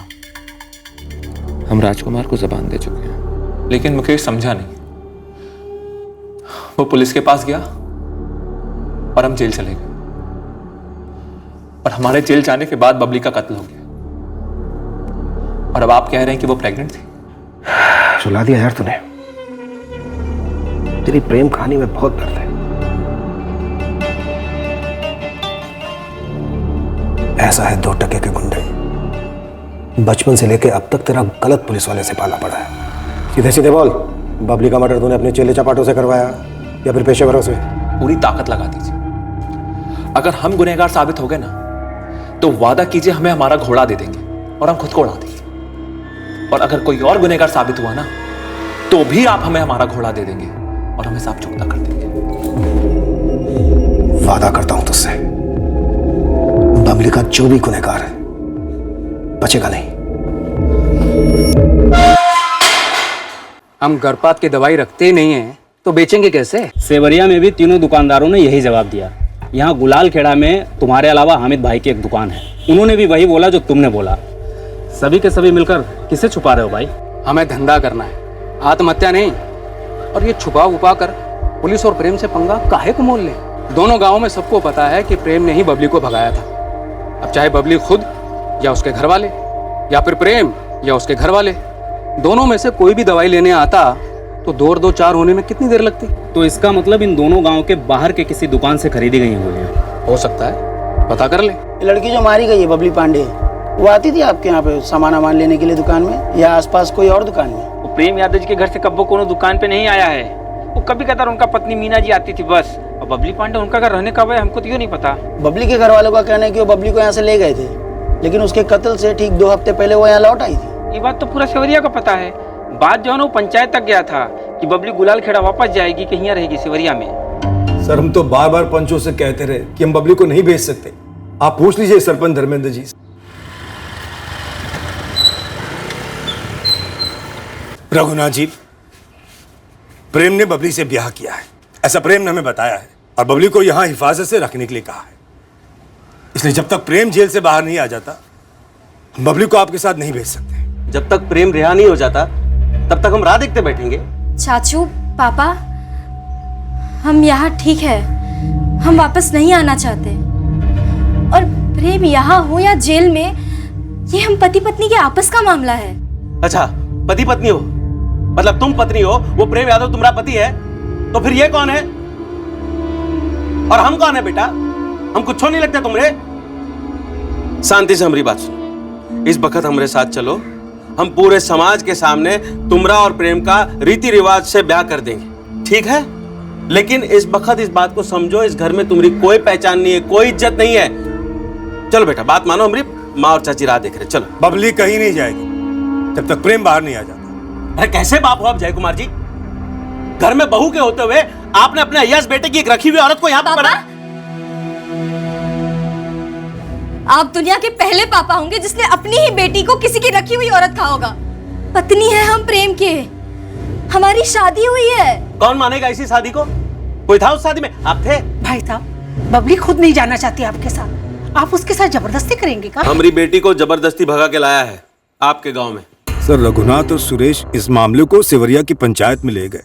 हम राजकुमार को जबान दे चुके हैं, लेकिन मुकेश समझा नहीं। वो पुलिस के पास गया और हम जेल चले गए, और हमारे जेल जाने के बाद बबली का कत्ल हो गया। और अब आप कह रहे हैं कि वो प्रेग्नेंट थी। सुला दिया यार तूने। तेरी प्रेम कहानी में बहुत दर्द है। ऐसा है 2 टके के गुंडे, बचपन से लेके अब तक तेरा गलत पुलिस वाले से पाला पड़ा है। सीधे सीधे बोल, बबली का मर्डर तूने अपने चेले चपाटों से करवाया या फिर पेशेवरों से? पूरी ताकत लगा दीजिए। अगर हम गुनहगार साबित हो गए ना, तो वादा कीजिए हमें हमारा घोड़ा दे देंगे और हम खुद को उड़ा देंगे। और अगर कोई और गुनहगार साबित हुआ ना, तो भी आप हमें हमारा घोड़ा दे देंगे और हम हिसाब चुकता कर देंगे। वादा करता हूं तुझसे, बबली का जो भी गुनहगार है बचेगा नहीं। हम गर्भपात की दवाई रखते ही नहीं है तो बेचेंगे कैसे? सेवरिया में भी तीनों दुकानदारों ने यही जवाब दिया। यहाँ गुलाल खेड़ा में तुम्हारे अलावा हामिद भाई की एक दुकान है, उन्होंने भी वही बोला जो तुमने बोला। सभी के सभी मिलकर किसे छुपा रहे हो भाई? हमें धंधा करना है, आत्महत्या नहीं। और ये छुपा उपा कर पुलिस और प्रेम से पंगा काहे को मोल ले? दोनों गांवों में सबको पता है कि प्रेम ने ही बबली को भगाया था। अब चाहे बबली खुद या उसके घर वाले, या फिर प्रेम या उसके घर वाले, दोनों में से कोई भी दवाई लेने आता तो 2 और 2 4 होने में कितनी देर लगती? तो इसका मतलब इन दोनों गांव के बाहर के किसी दुकान से खरीदी गई हुई है। हो सकता है, पता कर ले। लड़की जो मारी गई है बबली पांडे, वो आती थी आपके यहाँ पे सामान लेने के लिए दुकान में, या आसपास कोई और दुकान में? वो प्रेम यादव जी के घर से कब्बो कोनो दुकान पे नहीं आया है। वो कभी कदार उनका पत्नी मीना जी आती थी बस। और बबली पांडे उनका घर रहने कब है हमको तो ये नहीं पता। बबली के घर वालों का कहना है कि वो बबली को यहाँ से ले गए थे, लेकिन उसके कत्ल से ठीक 2 हफ्ते पहले वो यहाँ लौट आई थी। ये बात तो पूरा सेवरिया को पता है। बात जो है ना वो पंचायत तक गया था कि बबली गुलाल खेड़ा वापस जाएगी कि यहाँ रहेगी सेवरिया में। सर हम तो बार बार पंचों से कहते रहे कि हम बबली को नहीं भेज सकते। आप पूछ लीजिए सरपंच धर्मेंद्र जी से। रघुनाथ जी, प्रेम ने बबली से ब्याह किया है, ऐसा प्रेम ने हमें बताया है, और बबली को यहां हिफाजत से रखने के लिए कहा है। इसलिए जब तक प्रेम जेल से बाहर नहीं आ जाता, हम बबली को आपके साथ नहीं भेज सकते। जब तक प्रेम रिहा नहीं हो जाता तब तक हम राह देखते बैठेंगे। चाचू, पापा, हम यहाँ ठीक है, हम वापस नहीं आना चाहते। और प्रेम यहाँ हो या जेल में, ये हम पति पत्नी के आपस का मामला है। अच्छा, पति पत्नी हो, मतलब तुम पत्नी हो, वो प्रेम यादव तुम्हारा पति है, तो फिर ये कौन है और हम कौन है? बेटा, हम कुछ नहीं लगते तुमरे। शांति से हमारी बात सुनो। इस वक्त हमारे साथ चलो, हम पूरे समाज के सामने तुमरा और प्रेम का रीति रिवाज से ब्याह कर देंगे, ठीक है? लेकिन इस वक्त इस बात को समझो, इस घर में तुम्हारी कोई पहचान नहीं है, कोई इज्जत नहीं है। चलो बेटा, बात मानो, हमारी माँ और चाची राह देख रहे। चलो। बबली कहीं नहीं जाएगी जब तक प्रेम बाहर नहीं आ जाता। अरे कैसे बाप हो आप जय कुमार जी? घर में बहू के होते हुए आपने अपने अय्याज बेटे की एक रखी हुई औरत को यहाँ पर पढ़ा। आप दुनिया के पहले पापा होंगे जिसने अपनी ही बेटी को किसी की रखी हुई औरत कहा होगा। पत्नी है हम प्रेम के, हमारी शादी हुई है। कौन मानेगा इसी शादी को? कोई था उस शादी में? आप थे? भाई साहब, बबली खुद नहीं जाना चाहती आपके साथ, आप उसके साथ जबरदस्ती करेंगे क्या? हमारी बेटी को जबरदस्ती भगा के लाया है आपके गांव में। सर, रघुनाथ और सुरेश इस मामले को सेवरिया की पंचायत में ले गए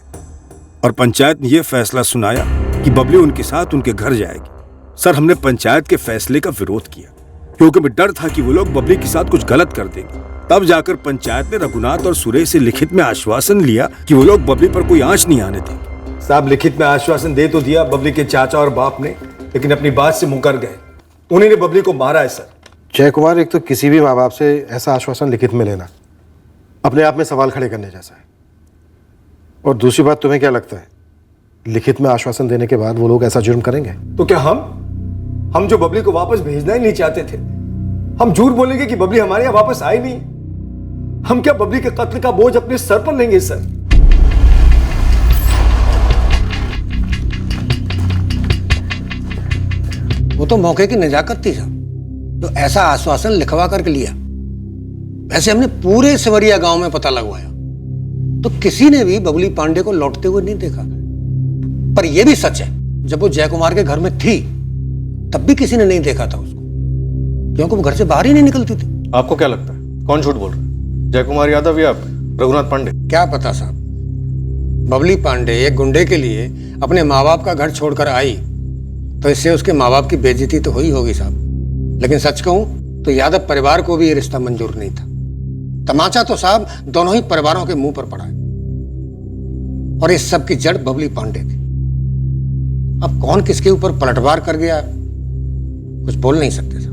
और पंचायत ने यह फैसला सुनाया कि बबली उनके साथ उनके घर जाएगी। सर, हमने पंचायत के फैसले का विरोध किया क्योंकि हमें डर था कि वो लोग बबली के साथ कुछ गलत कर देंगे। तब जाकर पंचायत ने रघुनाथ और सुरेश से लिखित में आश्वासन लिया कि वो लोग बबली पर कोई आंच नहीं आने देंगे। साहब, लिखित में आश्वासन दे तो दिया बबली के चाचा और बाप ने, लेकिन अपनी बात से मुकर गए। उन्हीं ने बबली को मारा है। सर जय कुमार, एक तो किसी भी माँ बाप से ऐसा आश्वासन लिखित में लेना अपने आप में सवाल खड़े करने जैसा है, और दूसरी बात, तुम्हें क्या लगता है लिखित में आश्वासन देने के बाद वो लोग ऐसा जुर्म करेंगे? तो क्या हम जो बबली को वापस भेजना ही नहीं चाहते थे, हम झूठ बोलेंगे कि बबली हमारे यहाँ वापस आई नहीं? हम क्या बबली के कत्ल का बोझ अपने सर पर लेंगे? सर, वो तो मौके की नजाकत थी साहब, तो ऐसा आश्वासन लिखवा करके लिया। वैसे हमने पूरे सेवरिया गांव में पता लगवाया तो किसी ने भी बबली पांडे को लौटते हुए नहीं देखा। पर यह भी सच है, जब वो जय कुमार के घर में थी तब भी किसी ने नहीं देखा था उसको, क्योंकि वो घर से बाहर ही नहीं निकलती थी। आपको क्या लगता है कौन झूठ बोल रहा है, जय कुमार यादव या रघुनाथ पांडे? क्या पता साहब, बबली पांडे एक गुंडे के लिए अपने माँ बाप का घर छोड़कर आई तो इससे उसके माँ बाप की बेइज्जती तो हुई होगी साहब। लेकिन सच कहूं तो यादव परिवार को भी ये रिश्ता मंजूर नहीं था। तमाचा तो साहब दोनों ही परिवारों के मुंह पर पड़ा है, और इस सब की जड़ बबली पांडे थी। अब कौन किसके ऊपर पलटवार कर गया कुछ बोल नहीं सकते साहब।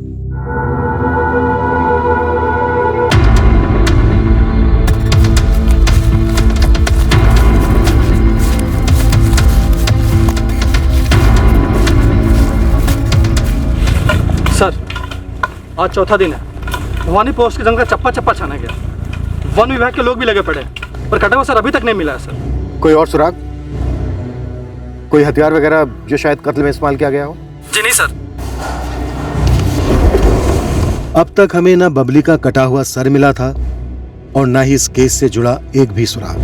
सर, आज चौथा दिन है, भवानी पोस्ट के जंगल चप्पा चप्पा छाना गया। वन विभाग के लोग भी लगे पड़े, पर कटा सर अभी तक नहीं मिला है सर। कोई और सुराग, कोई हथियार वगैरह जो शायद कत्ल में इस्तेमाल किया गया हो? जी नहीं सर। अब तक हमें ना बबली का कटा हुआ सर मिला था और ना ही इस केस से जुड़ा एक भी सुराग।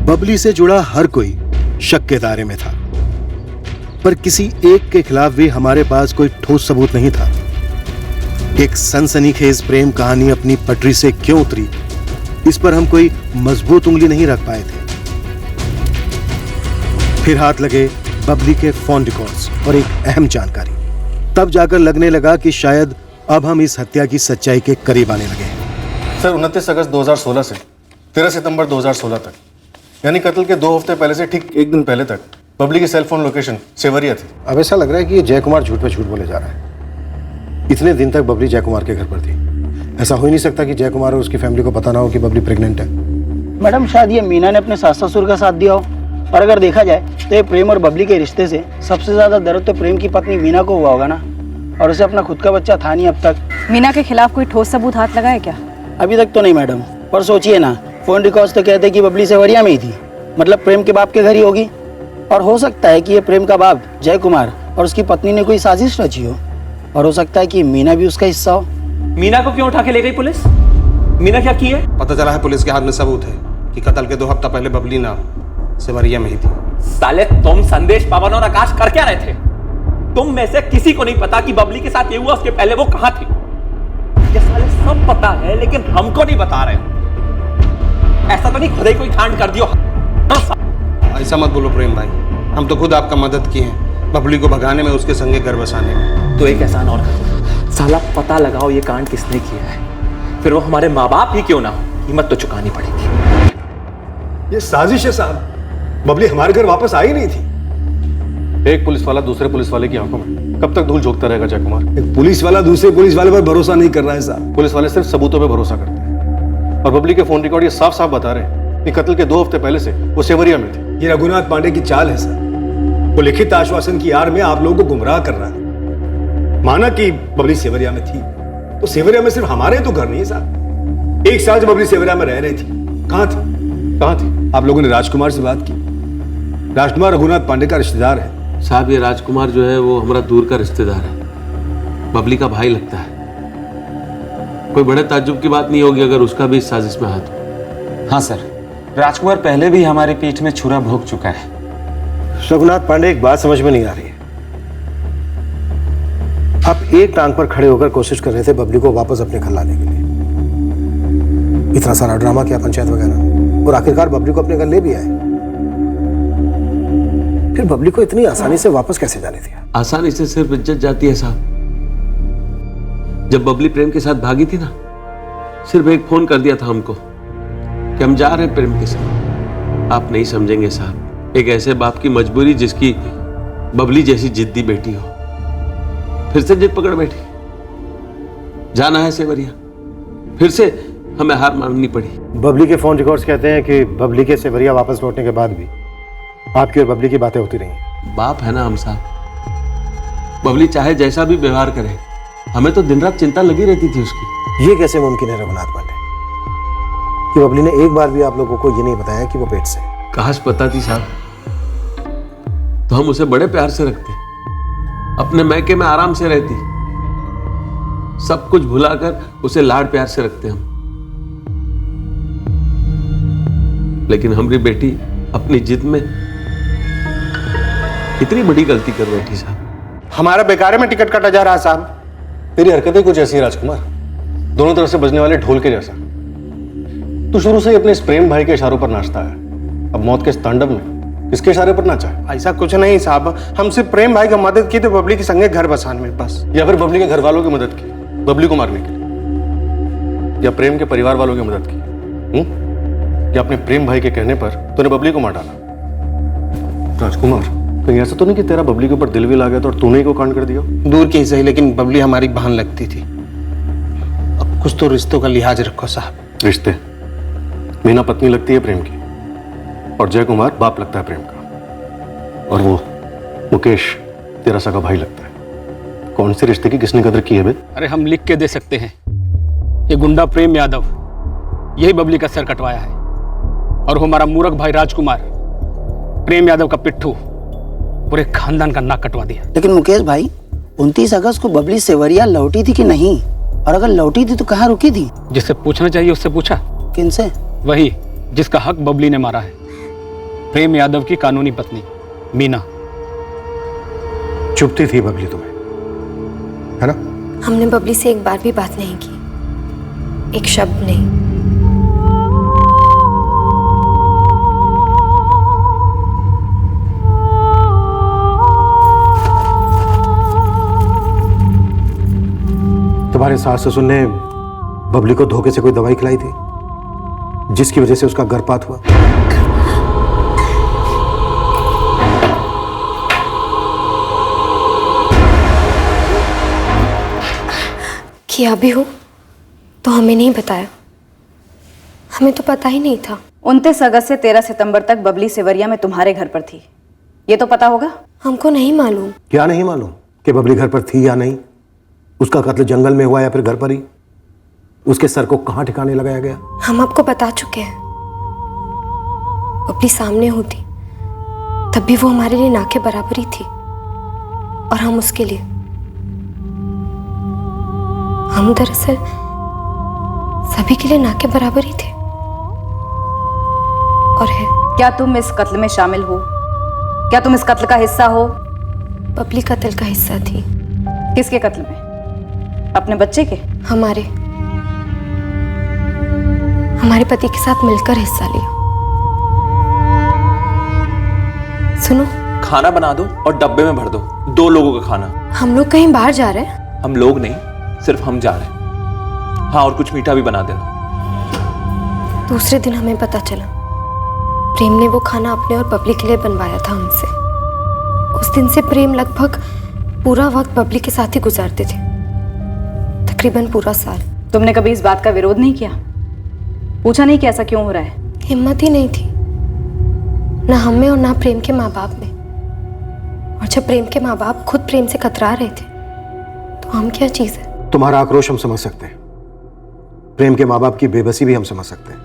बबली से जुड़ा हर कोई शक के दायरे में था, पर किसी एक के खिलाफ भी हमारे पास कोई ठोस सबूत नहीं था। एक सनसनीखेज प्रेम कहानी अपनी पटरी से क्यों उतरी, इस पर हम कोई मजबूत उंगली नहीं रख पाए थे। फिर हाथ लगे बबली के फोन रिकॉर्ड्स और एक अहम जानकारी। तब जाकर लगने लगा कि शायद अब हम इस हत्या की सच्चाई के करीब आने लगे हैं। सर 29 अगस्त 2016 से 13 सितंबर 2016 तक, यानी कत्ल के 2 हफ्ते पहले से ठीक एक दिन पहले तक बबली की सेल फोन लोकेशन सेवरिया थी। अब ऐसा लग रहा है कि ये जय कुमार झूठ पे झूठ बोले जा रहा है। इतने दिन तक बबली जय कुमार के घर पर थी। ऐसा हो ही नहीं सकता कि जय कुमार और उसकी फैमिली को पता ना हो कि बबली प्रेग्नेंट है। मैडम शायद ये मीना ने अपने सास ससुर का साथ दिया हो, और अगर देखा जाए तो ये प्रेम और बबली के रिश्ते से सबसे ज्यादा दर्द तो प्रेम की पत्नी मीना को हुआ होगा ना, और उसे अपना खुद का बच्चा था नहीं अब तक। मीना के खिलाफ कोई ठोस सबूत हाथ लगा है क्या? अभी तक तो नहीं मैडम, पर सोचिए ना, फोन रिकॉर्ड्स तो कहते हैं कि बबली सेवरिया में ही थी, मतलब प्रेम के बाप के घर ही होगी। और हो सकता है कि ये प्रेम का बाप जय कुमार और उसकी पत्नी ने कोई साजिश रची हो, और हो सकता है कि मीना भी उसका हिस्सा हो। मीना को क्यों उठा के ले गई पुलिस? मीना क्या की है? पता चला है पुलिस के हाथ में सबूत है कि कत्ल के 2 हफ्ता पहले बबली ना सेवरिया में ही थी। साले तुम संदेश, पवन और आकाश कर क्या रहे थे? तुम में से किसी को नहीं पता कि बबली के साथ ये हुआ, उसके पहले वो कहां थी? ये साले सब पता है लेकिन हमको नहीं बता रहे हो। ऐसा तो नहीं खुद ही कोई कांड कर दियो? ऐसा मत बोलो प्रेम भाई, हम तो खुद आपका मदद किए हैं बबली को भगाने में, उसके संगे घर बसाने में। तो एक एहसान और करो, साला पता लगाओ ये कांड किसने किया है, फिर वो हमारे माँ बाप ही क्यों ना हो, कीमत तो चुकानी पड़ेगी। ये साजिश है साहब, बबली हमारे घर वापस आई नहीं थी। एक पुलिस वाला दूसरे पुलिस वाले की आंखों में कब तक धूल झोंकता रहेगा जय कुमार? एक पुलिस वाला दूसरे पुलिस वाले पर भरोसा नहीं कर रहा है साहब। पुलिस वाले सिर्फ सबूतों पे भरोसा करते हैं, और बबली के फोन रिकॉर्ड ये साफ साफ बता रहे हैं कि कत्ल के 2 हफ्ते पहले से वो सेवरिया में थी। ये रघुनाथ पांडे की चाल है सर, वो लिखित आश्वासन की आड़ में आप लोगों को गुमराह कर रहा है। माना कि बबली सेवरिया में थी, तो सेवरिया में सिर्फ हमारे तो घर नहीं है साहब। 1 साल जब बबली सेवरिया में रह रही थी, कहां थी? कहां थी? आप लोगों ने राजकुमार से बात की? राजकुमार रघुनाथ पांडे का रिश्तेदार है साहब। ये राजकुमार जो है वो हमारा दूर का रिश्तेदार है, बबली का भाई लगता है। कोई बड़े ताज्जुब की बात नहीं होगी अगर उसका भी इस साजिश में हाथ हो। हाँ सर, राजकुमार पहले भी हमारी पीठ में छुरा भोग चुका है। रघुनाथ पांडे, एक बात समझ में नहीं आ रही है। आप एक टांग पर खड़े होकर कोशिश कर रहे थे बबली को वापस अपने घर लाने के लिए, इतना सारा ड्रामा किया पंचायत वगैरह, और आखिरकार बबली को अपने घर ले भी आए। फिर बबली को इतनी आसानी से वापस कैसे जाने दिया? आसानी से सिर्फ इज्जत जाती है साहब। जब बबली प्रेम के साथ भागी थी ना, सिर्फ एक फोन कर दिया था हमको कि हम जा रहे हैं प्रेम के साथ। आप नहीं समझेंगे साहब, एक ऐसे बाप की मजबूरी जिसकी बबली जैसी जिद्दी बेटी हो, फिर से जिद पकड़ बैठी। जाना है सेवरिया, फिर से हमें हार माननी पड़ी। बबली के फोन रिकॉर्ड्स कहते हैं कि बबली के सेवरिया वापस लौटने के बाद भी आपकी और बबली की बातें होती रही। बाप है ना हम साहब, बबली चाहे जैसा भी व्यवहार करे, हमें तो दिन रात चिंता लगी रहती थी उसकी। ये कैसे मुमकिन है रघुनाथ पांडे कि बबली ने एक बार भी आप लोगों को ये नहीं बताया कि वो पेट से? काश पता थी साहब, तो हम उसे बड़े प्यार से रखते, अपने मैके में आराम से रहती, सब कुछ भुलाकर उसे लाड प्यार से रखते हम। लेकिन हमारी बेटी अपनी जिद में इतनी बड़ी गलती कर बैठी साहब। हमारा बेकारे में टिकट काटा जा रहा है साहब। तेरी हरकतें कुछ ऐसी है राजकुमार, दोनों तरफ से बजने वाले ढोल के जैसा। तू शुरू से ही अपने इस प्रेम भाई के इशारों पर नाचता है, अब मौत के इस तांडव में किसके इशारे पर नाचा है? ऐसा कुछ नहीं साहब, हम सिर्फ प्रेम भाई की मदद की तो बबली के संगे घर बसाने में बस। या फिर बबली के घर वालों की मदद की बबली को मारने के लिए, या प्रेम के परिवार वालों की मदद की, या अपने प्रेम भाई के कहने पर तूने बबली को मार डाला? राजकुमार, कहीं ऐसा तो नहीं कि तेरा बबली के ऊपर दिल भी ला गया था और तूने ही को कांड कर दिया? दूर की सही, लेकिन बबली हमारी बहन लगती थी। अब कुछ तो रिश्तों का लिहाज रखो साहब। रिश्ते? मीना पत्नी लगती है प्रेम की, और जय कुमार बाप लगता है प्रेम का, और वो मुकेश तेरा सगा भाई लगता है। कौन से रिश्ते की किसने कदर की है बे? अरे हम लिख के दे सकते हैं, ये गुंडा प्रेम यादव यही बबली का सर कटवाया है। और वो हमारा मूर्ख भाई राजकुमार प्रेम यादव का पिट्ठू पूरे खानदान का नाक कटवा दिया। लेकिन मुकेश भाई 29 अगस्त को बबली सेवरिया लौटी थी कि नहीं? और अगर लौटी थी तो कहाँ रुकी थी? जिससे पूछना चाहिए उससे पूछा। किनसे? वही जिसका हक बबली ने मारा है, प्रेम यादव की कानूनी पत्नी मीना। चुपती थी बबली तुम्हें, है ना? हमने बबली से एक बार भी बात नहीं की, एक शब्द नहीं। तुम्हारे सास ससुर ने बबली को धोखे से कोई दवाई खिलाई थी जिसकी वजह से उसका गर्भपात हुआ? किया भी हो तो हमें नहीं बताया, हमें तो पता ही नहीं था। 29 अगस्त से 13 सितंबर तक बबली सेवरिया में तुम्हारे घर पर थी, ये तो पता होगा? हमको नहीं मालूम। क्या नहीं मालूम कि बबली घर पर थी या नहीं? उसका कत्ल जंगल में हुआ या फिर घर पर ही? उसके सर को कहां ठिकाने लगाया गया? हम आपको बता चुके हैं। बबली सामने होती तब भी वो हमारे लिए ना के बराबर ही थी, और हम उसके लिए। हम दरअसल सभी के लिए ना के बराबर ही थे और है। क्या तुम इस कत्ल में शामिल हो? क्या तुम इस कत्ल का हिस्सा हो? बबली कत्ल का हिस्सा थी। किसके कत्ल में? अपने बच्चे के? हमारे पति के साथ मिलकर हिस्सा लिया। सुनो, खाना बना दो और डब्बे में भर दो, 2 लोगों का खाना। हम लोग कहीं बाहर जा रहे हैं? हम लोग नहीं, सिर्फ हम जा रहे हैं। हाँ, और कुछ मीठा भी बना देना। दूसरे दिन हमें पता चला प्रेम ने वो खाना अपने और बबली के लिए बनवाया था हमसे। उस दिन से प्रेम लगभग पूरा वक्त बबली के साथ ही गुजारते थे, तकरीबन पूरा साल। तुमने कभी इस बात का विरोध नहीं किया? पूछा नहीं कि ऐसा क्यों हो रहा है? हिम्मत ही नहीं थी, ना हम में और ना प्रेम के माँ बाप में। और जब प्रेम के माँ बाप खुद प्रेम से कतरा रहे थे तो हम क्या चीज है? तुम्हारा आक्रोश हम समझ सकते हैं, प्रेम के माँ बाप की बेबसी भी हम समझ सकते हैं।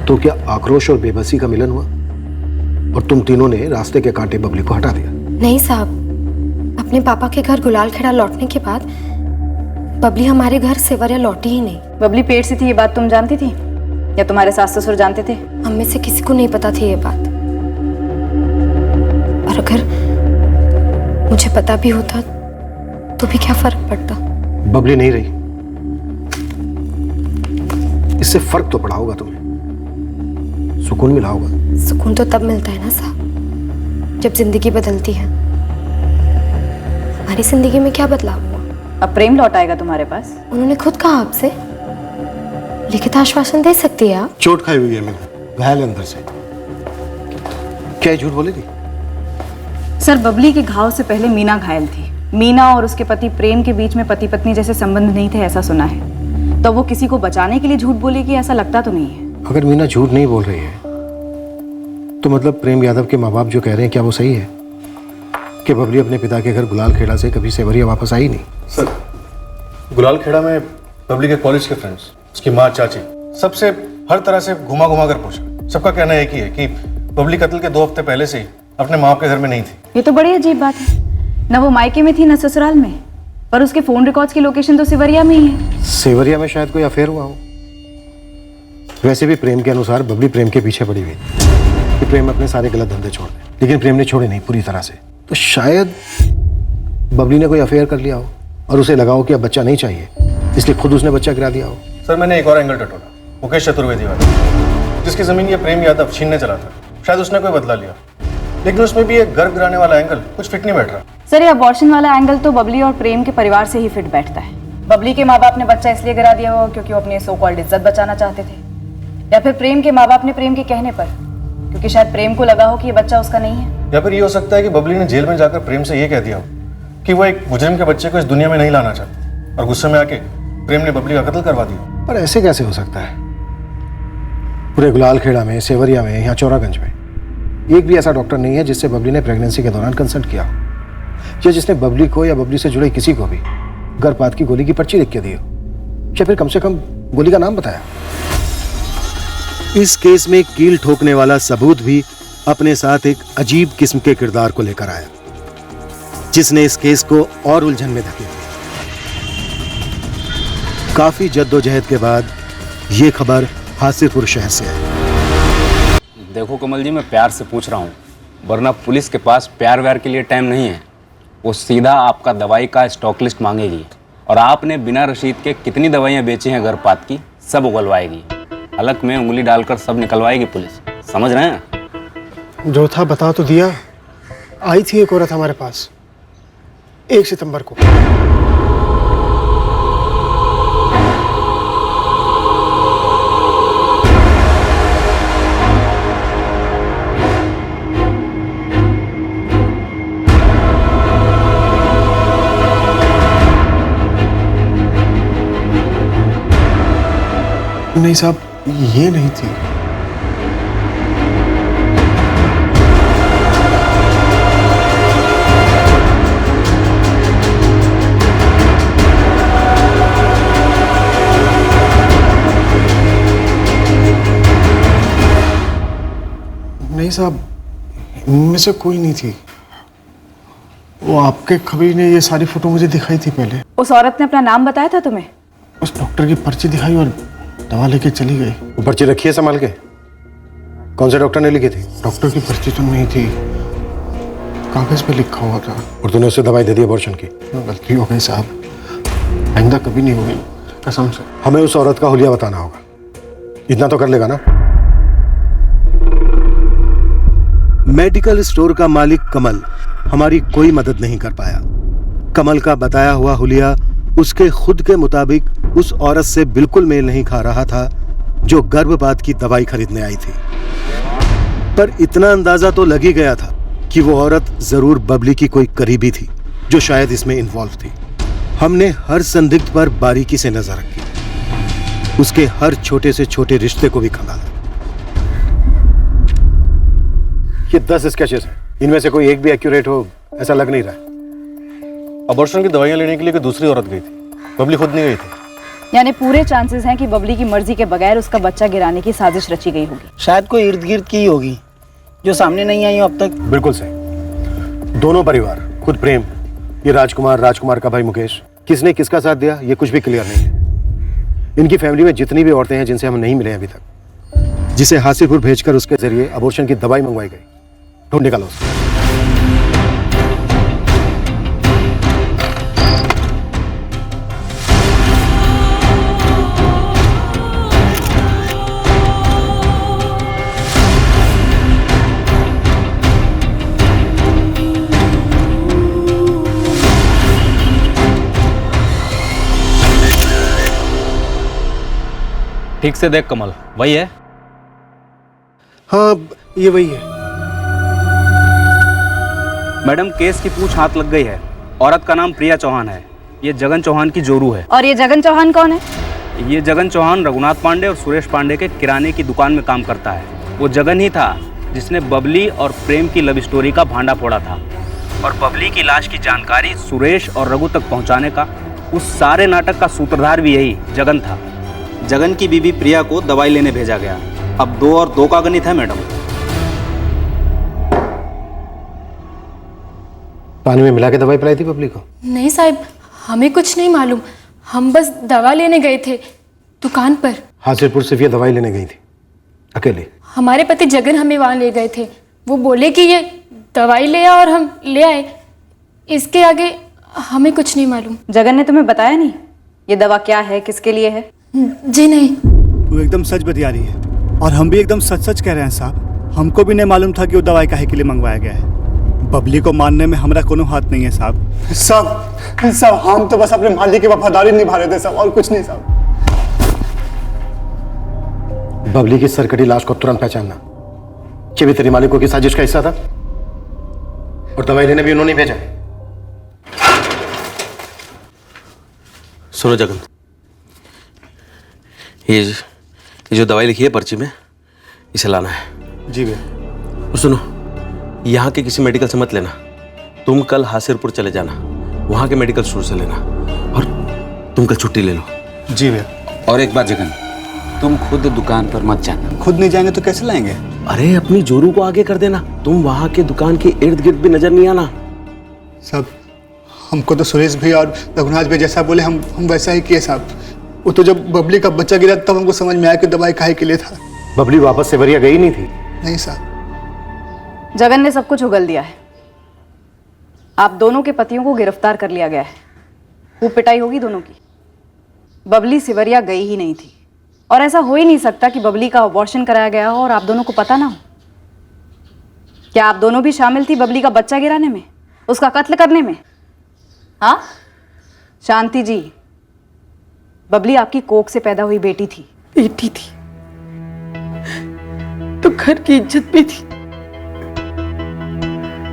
तो क्या आक्रोश और बेबसी का मिलन हुआ और तुम तीनों ने रास्ते के कांटे बबली को हटा दिया? नहीं साहब, अपने पापा के घर गुलाल खेड़ा लौटने के बाद बबली हमारे घर सेवरिया लौटी ही नहीं। बबली पेट से थी, ये बात तुम जानती थी या तुम्हारे सास ससुर जानते थे? हम में से किसी को नहीं पता थी ये बात, और अगर मुझे पता भी होता तो भी क्या फर्क पड़ता? बबली नहीं रही, इससे फर्क तो पड़ा होगा तुम्हें, सुकून मिला होगा। सुकून तो तब मिलता है ना साहब जब जिंदगी बदलती है। हमारी जिंदगी में क्या बदलाव हुआ? अब प्रेम लौट आएगा तुम्हारे पास। उन्होंने खुद कहा आपसे, लिखित आश्वासन दे सकती है आप? चोट खाई हुई है मैंने, घायल अंदर से। क्या झूठ बोलेगी? सर, बबली के घाव से पहले मीना घायल थी। मीना और उसके पति प्रेम के बीच में पति पत्नी जैसे संबंध नहीं थे, ऐसा सुना है। तो वो किसी को बचाने के लिए झूठ बोलेगी, ऐसा लगता तो नहीं है। अगर मीना झूठ नहीं बोल रही है तो मतलब प्रेम यादव के माँ बाप जो कह रहे हैं, क्या वो सही है कि बबली अपने पिता के घर गुलाल खेड़ा से कभी सेवरिया वापस आई नहीं? सर, गुलाल खेड़ा में बबली के कॉलेज के फ्रेंड्स, उसकी माँ, चाची, सबसे हर तरह से घुमा घुमा कर पूछा। सबका कहना एक ही है कि बबली कत्ल के 2 हफ्ते पहले से ही अपने माँ बाप के घर में नहीं थी। ये तो बड़ी अजीब बात है, न वो मायके में थी न ससुराल में, पर उसके फोन रिकॉर्ड्स की लोकेशन तो सेवरिया में ही है। सेवरिया में शायद कोई अफेयर हुआ हो। वैसे भी प्रेम के अनुसार बबली प्रेम के पीछे पड़ी हुई कि प्रेम अपने सारे गलत धंधे छोड़ दे, लेकिन प्रेम ने छोड़े नहीं पूरी तरह से। तो शायद बबली ने कोई अफेयर कर लिया हो और उसे लगा हो कि अब बच्चा नहीं चाहिए, इसलिए खुद उसने बच्चा गिरा दिया हो। सर, मैंने एक और एंगल टटोला, मुकेश चतुर्वेदी वाला, जिसकी जमीन ये प्रेम यादव छीनने चला था। शायद उसने कोई बदला लिया, लेकिन उसमें भी एक गर्भ गिराने वाला एंगल कुछ फिट नहीं बैठ रहा। सर, ये अबॉर्शन वाला एंगल तो बबली और प्रेम के परिवार से ही फिट बैठता है। बबली के माँ बाप ने बच्चा इसलिए गिरा दिया होगा क्योंकि वो अपनी सो कॉल्ड इज्जत बचाना चाहते थे, या फिर प्रेम के माँ बाप ने प्रेम के कहने पर, क्योंकि शायद प्रेम को लगा हो कि ये बच्चा उसका नहीं है। या फिर ये हो सकता है कि बबली ने जेल में जाकर प्रेम से ये कह दिया हो कि वो एक मुजरिम के बच्चे को इस दुनिया में नहीं लाना चाहती, और गुस्से में आके प्रेम ने बबली का कत्ल करवा दिया। पर ऐसे कैसे हो सकता है? पूरे गुलाल खेड़ा में, सेवरिया में, यहाँ चौरागंज में एक भी ऐसा डॉक्टर नहीं है जिससे बबली ने प्रेगनेंसी के दौरान कंसल्ट किया हो, या जिसने बबली को या बबली से जुड़े किसी को भी गर्भपात की गोली की पर्ची लिख के दी हो। या फिर कम से कम गोली का नाम बताया। इस केस में कील ठोकने वाला सबूत भी अपने साथ एक अजीब किस्म के किरदार को लेकर आया, जिसने इस केस को और उलझन में धकेल दिया। काफी जद्दोजहद के बाद ये खबर हासिरपुर शहर से आई। देखो कमल जी, मैं प्यार से पूछ रहा हूँ, वरना पुलिस के पास प्यार व्यार के लिए टाइम नहीं है। वो सीधा आपका दवाई का स्टॉक लिस्ट मांगेगी और आपने बिना रसीद के कितनी दवाइयाँ बेची हैं गर्भपात की, सब उगलवाएगी। हलक में उंगली डालकर सब निकलवाएगी पुलिस, समझ रहे हैं? जो था बता तो दिया। आई थी एक औरत हमारे पास 1 सितंबर को। नहीं साहब, ये नहीं थी। नहीं साहब, इनमें से कोई नहीं थी। वो आपके खबीर ने ये सारी फोटो मुझे दिखाई थी पहले। उस औरत ने अपना नाम बताया था तुम्हें? उस डॉक्टर की पर्ची दिखाई और दवा लेके चली गई। वो पर्ची रखी है संभाल के? कौन से डॉक्टर ने लिखी थी? डॉक्टर की पर्ची तो नहीं थी, कागज पे लिखा हुआ था। और तूने उससे दवाई दे दी अबॉर्शन की? गलती हो गई साहब, आइंदा कभी नहीं होगी, कसम से। हमें उस औरत का हुलिया बताना होगा, इतना तो कर लेगा ना? मेडिकल स्टोर का मालिक कमल हमारी कोई मदद नहीं कर पाया। कमल का बताया हुआ हुलिया उसके खुद के मुताबिक उस औरत से बिल्कुल मेल नहीं खा रहा था जो गर्भपात की दवाई खरीदने आई थी। पर इतना अंदाजा तो लग ही गया था कि वो औरत जरूर बबली की कोई करीबी थी जो शायद इसमें इन्वॉल्व थी। हमने हर संदिग्ध पर बारीकी से नजर रखी, उसके हर छोटे से छोटे रिश्ते को भी खंगाला। ये 10 स्केचेस हैं, इनमें से कोई एक भी एक्यूरेट हो ऐसा लग नहीं रहा है। अबॉर्शन की दवाइयां लेने के लिए कोई दूसरी औरत गई थी, बबली खुद नहीं गई थी। यानी पूरे चांसेस हैं कि बबली की मर्जी के बगैर उसका बच्चा गिराने की साजिश रची गई होगी। शायद कोई इर्द गिर्द की ही होगी जो सामने नहीं आई हो अब तक। बिल्कुल सही। दोनों परिवार, खुद प्रेम, ये राजकुमार का भाई मुकेश, किसने किसका साथ दिया ये कुछ भी क्लियर नहीं है। इनकी फैमिली में जितनी भी औरतें हैं जिनसे हम नहीं मिले अभी तक, जिसे हासिरपुर भेजकर उसके जरिए अबॉर्शन की दवाई मंगवाई गई, ढूंढ निकालो उसको। ठीक से देख कमल, वही है? हाँ, ये वही है। मैडम, केस की पूछ हाथ लग गई है। औरत का नाम प्रिया चौहान है। ये जगन चौहान की जोरू है। और ये जगन चौहान कौन है? ये जगन चौहान रघुनाथ पांडे और सुरेश पांडे के किराने की दुकान में काम करता है। वो जगन ही था जिसने बबली और प्रेम की लव स्टोरी का भांडा फोड़ा था और बबली की लाश की जानकारी सुरेश और रघु तक पहुंचाने का उस सारे नाटक का सूत्रधार भी यही जगन था। जगन की बीवी प्रिया को दवाई लेने भेजा गया। अब 2 और 2 का गणित है मैडम। पानी में मिला के दवाई पिलाई थी बबली को? नहीं साहब, हमें कुछ नहीं मालूम, हम बस दवा लेने गए थे दुकान पर। हासिरपुर सिर्फ ये दवाई लेने गई थी अकेले? हमारे पति जगन हमें वहाँ ले गए थे, वो बोले कि ये दवाई ले आ और हम ले आए। इसके आगे हमें कुछ नहीं मालूम। जगन ने तुम्हें बताया नहीं ये दवा क्या है, किसके लिए है? जी नहीं। वो एकदम सच बतिया रही है और हम भी एकदम सच सच कह रहे हैं साहब। हमको भी नहीं मालूम था कि वो दवाई काहे के लिए मंगवाया गया है। बबली को मानने में हमारा कोनो हाथ नहीं है साहब। साहब हम तो बस अपने मालिक की वफादारी निभा रहे थे साहब, और कुछ नहीं साहब। बबली की सरकटी लाश को तुरंत पहचानना, ये भी तेरी मालिकों की साजिश का हिस्सा था और दवाई लेने भी उन्होंने भेजा। सुनो जगन, ये जो दवाई लिखी है पर्ची में, इसे लाना है। जी भैया। और सुनो, यहाँ के किसी मेडिकल से मत लेना, तुम कल हासिरपुर चले जाना, वहाँ के मेडिकल स्टोर से लेना, और तुम कल छुट्टी ले लो। जी भैया। और एक बात जगन, तुम खुद दुकान पर मत जाना। खुद नहीं जाएंगे तो कैसे लाएंगे? अरे अपनी जोरू को आगे कर देना, तुम वहां के दुकान के इर्द गिर्द भी नजर नहीं आना। साहब हमको तो सुरेश भैया और रघुनाथ भैया जैसा बोले हम वैसा ही किए साहब। वो तो जब बबली का बच्चा गिरा तब हमको समझ में आया कि दवाई काहे के लिए था। बबली वापस सेवरिया गई नहीं थी? नहीं साहब। जगन ने सब कुछ उगल दिया है। आप दोनों के पतियों को गिरफ्तार कर लिया गया है। खूब पिटाई होगी दोनों की। बबली सिवरिया गई ही नहीं थी और ऐसा हो ही नहीं सकता कि बबली का अबॉर्शन कराया गया हो और आप दोनों को पता ना हो। क्या आप दोनों भी शामिल थी बबली का बच्चा गिराने में, उसका कत्ल करने में? हाँ शांति जी, बबली आपकी कोख से पैदा हुई बेटी थी। बेटी थी तो घर की इज्जत भी थी।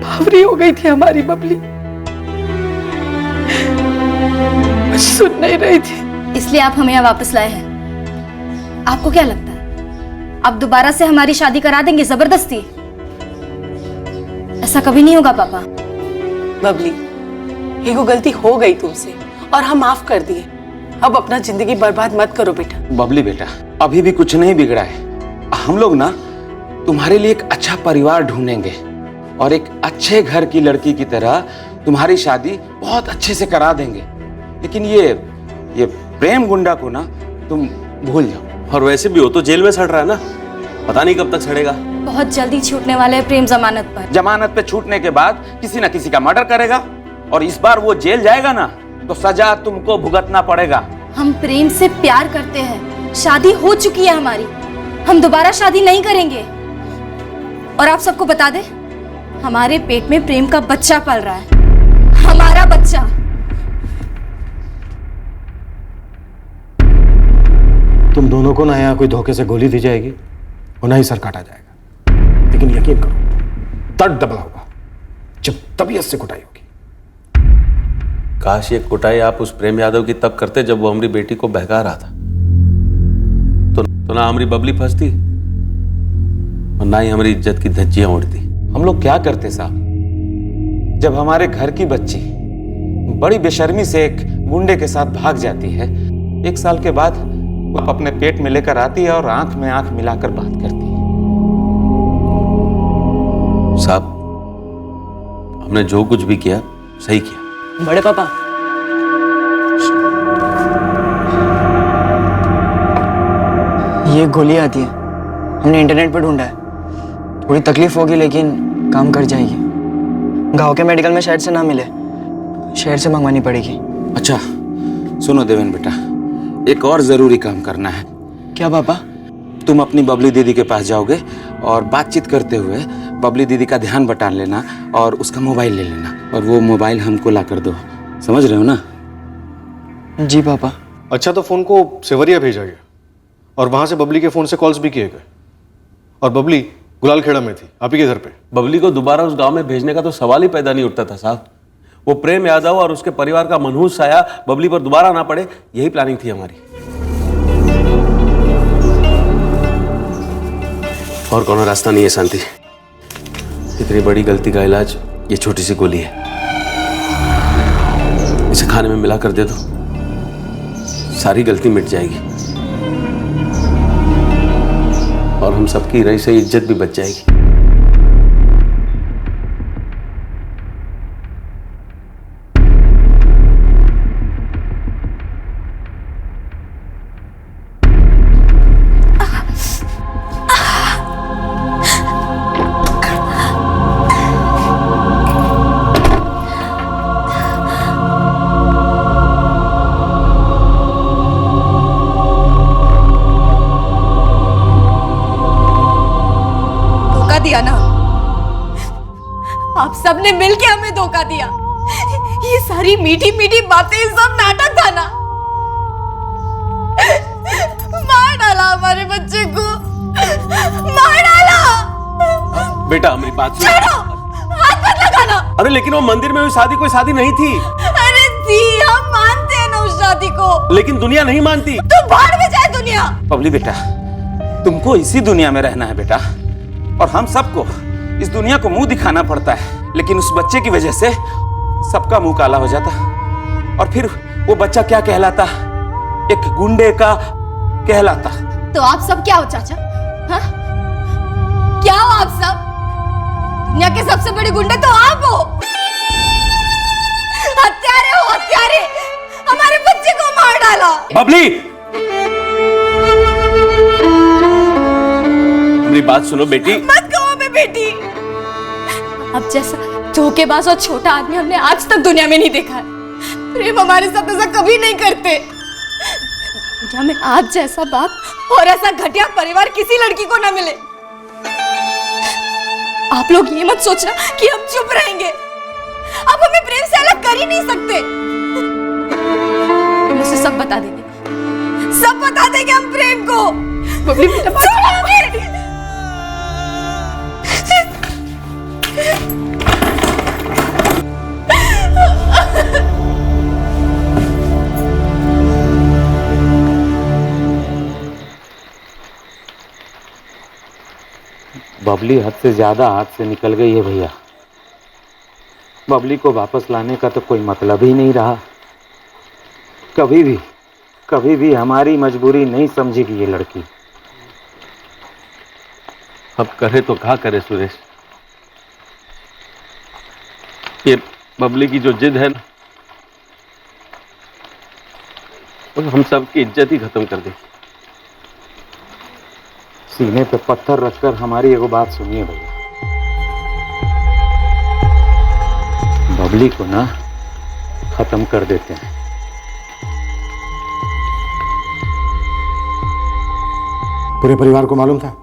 भावरी हो गई थी हमारी बबली, सुन नहीं रही थी। इसलिए आप हमें यहाँ वापस लाए हैं। आपको क्या लगता है आप दोबारा से हमारी शादी करा देंगे जबरदस्ती? ऐसा कभी नहीं होगा पापा। बबली, एगो गलती हो गई तुमसे और हम माफ कर दिए। अब अपना जिंदगी बर्बाद मत करो बेटा। बबली बेटा, अभी भी कुछ नहीं बिगड़ा है। हम लोग ना तुम्हारे लिए एक अच्छा परिवार ढूंढेंगे और एक अच्छे घर की लड़की की तरह तुम्हारी शादी बहुत अच्छे से करा देंगे। लेकिन ये प्रेम गुंडा को ना तुम भूल जाओ। और वैसे भी हो तो जेल में सड़ रहा है ना, पता नहीं कब तक सड़ेगा। बहुत जल्दी छूटने वाले हैं प्रेम जमानत पर। जमानत पे छूटने के बाद किसी ना किसी का मर्डर करेगा और इस बार वो जेल जाएगा ना तो सजा तुमको भुगतना पड़ेगा। हम प्रेम से प्यार करते हैं, शादी हो चुकी है हमारी, हम दोबारा शादी नहीं करेंगे। और आप सबको बता दे, हमारे पेट में प्रेम का बच्चा पल रहा है, हमारा बच्चा। तुम दोनों को ना यहाँ कोई धोखे से गोली दी जाएगी और ना ही सर काटा जाएगा। लेकिन यकीन करो दर्द दबा होगा जब तबीयत से कुटाई होगी। काश ये कुटाई आप उस प्रेम यादव की तब करते जब वो हमारी बेटी को बहका रहा था, तो ना हमारी बबली फंसती और ना ही हमारी इज्जत की धज्जियां उड़ती। हम लोग क्या करते साहब, जब हमारे घर की बच्ची बड़ी बेशर्मी से एक गुंडे के साथ भाग जाती है, 1 साल के बाद वो अपने पेट में लेकर आती है और आंख में आंख मिलाकर बात करती है। साहब हमने जो कुछ भी किया सही किया। बड़े पापा, ये गोली आती है, हमने इंटरनेट पर ढूंढा है। थोड़ी तकलीफ होगी लेकिन काम कर जाएगी। गांव के मेडिकल में शायद से ना मिले, शहर से मंगवानी पड़ेगी। अच्छा सुनो देवेन बेटा, एक और जरूरी काम करना है। क्या पापा? तुम अपनी बबली दीदी के पास जाओगे और बातचीत करते हुए बबली दीदी का ध्यान बटा लेना और उसका मोबाइल ले लेना और वो मोबाइल हमको ला कर दो। समझ रहे हो ना? जी पापा। अच्छा तो फोन को सेवरिया भेजा गया और वहां से बबली के फोन से कॉल्स भी किए गए और बबली गुलालखेड़ा में थी, आप ही के घर पे। बबली को दोबारा उस गांव में भेजने का तो सवाल ही पैदा नहीं उठता था साहब। वो प्रेम यादव और उसके परिवार का मनहूस साया बबली पर दोबारा ना पड़े, यही प्लानिंग थी हमारी। और कोनो रास्ता नहीं है शांति। इतनी बड़ी गलती का इलाज ये छोटी सी गोली है, इसे खाने में मिला कर दे दो, सारी गलती मिट जाएगी और हम सबकी रही से इज्जत भी बच जाएगी। दिया ना, आप सबने मिलके हमें धोखा दिया। ये सारी मीठी मीठी बातें सब नाटक था ना। मार डाला हमारे बच्चे को, मार डाला। बेटा मेरी बात सुनो, हाथ मत लगाना। अरे लेकिन वो मंदिर में हुई शादी कोई शादी नहीं थी। अरे थी, हम मानते हैं ना उस शादी को। लेकिन दुनिया नहीं मानती। तो बाहर में जाए दुनिया। बबली बेटा, तुमको इसी दुनिया में रहना है बेटा, और हम सबको इस दुनिया को मुंह दिखाना पड़ता है। लेकिन उस बच्चे की वजह से सबका मुंह काला हो जाता और फिर वो बच्चा क्या कहलाता एक गुंडे का कहलाता। तो आप सब क्या हो चाचा? हाँ? क्या हो आप सब? दुनिया के सबसे बड़े गुंडे तो आप हो। हत्यारे हो, हत्यारे। हमारे बच्चे को मार डाला। बबली, मेरी बात सुनो बेटी। मत कहो मैं बेटी। अब जैसा धोखेबाज और छोटा आदमी हमने आज तक दुनिया में नहीं देखा है। प्रेम हमारे साथ ऐसा कभी नहीं करते। दुनिया में आज जैसा बाप और ऐसा घटिया परिवार किसी लड़की को ना मिले। आप लोग ये मत सोचना कि हम चुप रहेंगे। आप हमें प्रेम से अलग कर ही नहीं सकते। हम उसे सब बता देंगे, सब बता देंगे हम प्रेम को। बबली बेटा, बबली हद से ज्यादा हाथ से निकल गई है भैया। बबली को वापस लाने का तो कोई मतलब ही नहीं रहा। कभी भी हमारी मजबूरी नहीं समझेगी ये लड़की। अब करे तो क्या करे सुरेश, ये बबली की जो जिद है ना, वो हम सब की इज्जत ही खत्म कर दी। सीने पे पत्थर रखकर हमारी एगो बात सुनिए भैया। बबली को ना खत्म कर देते हैं। पूरे परिवार को मालूम था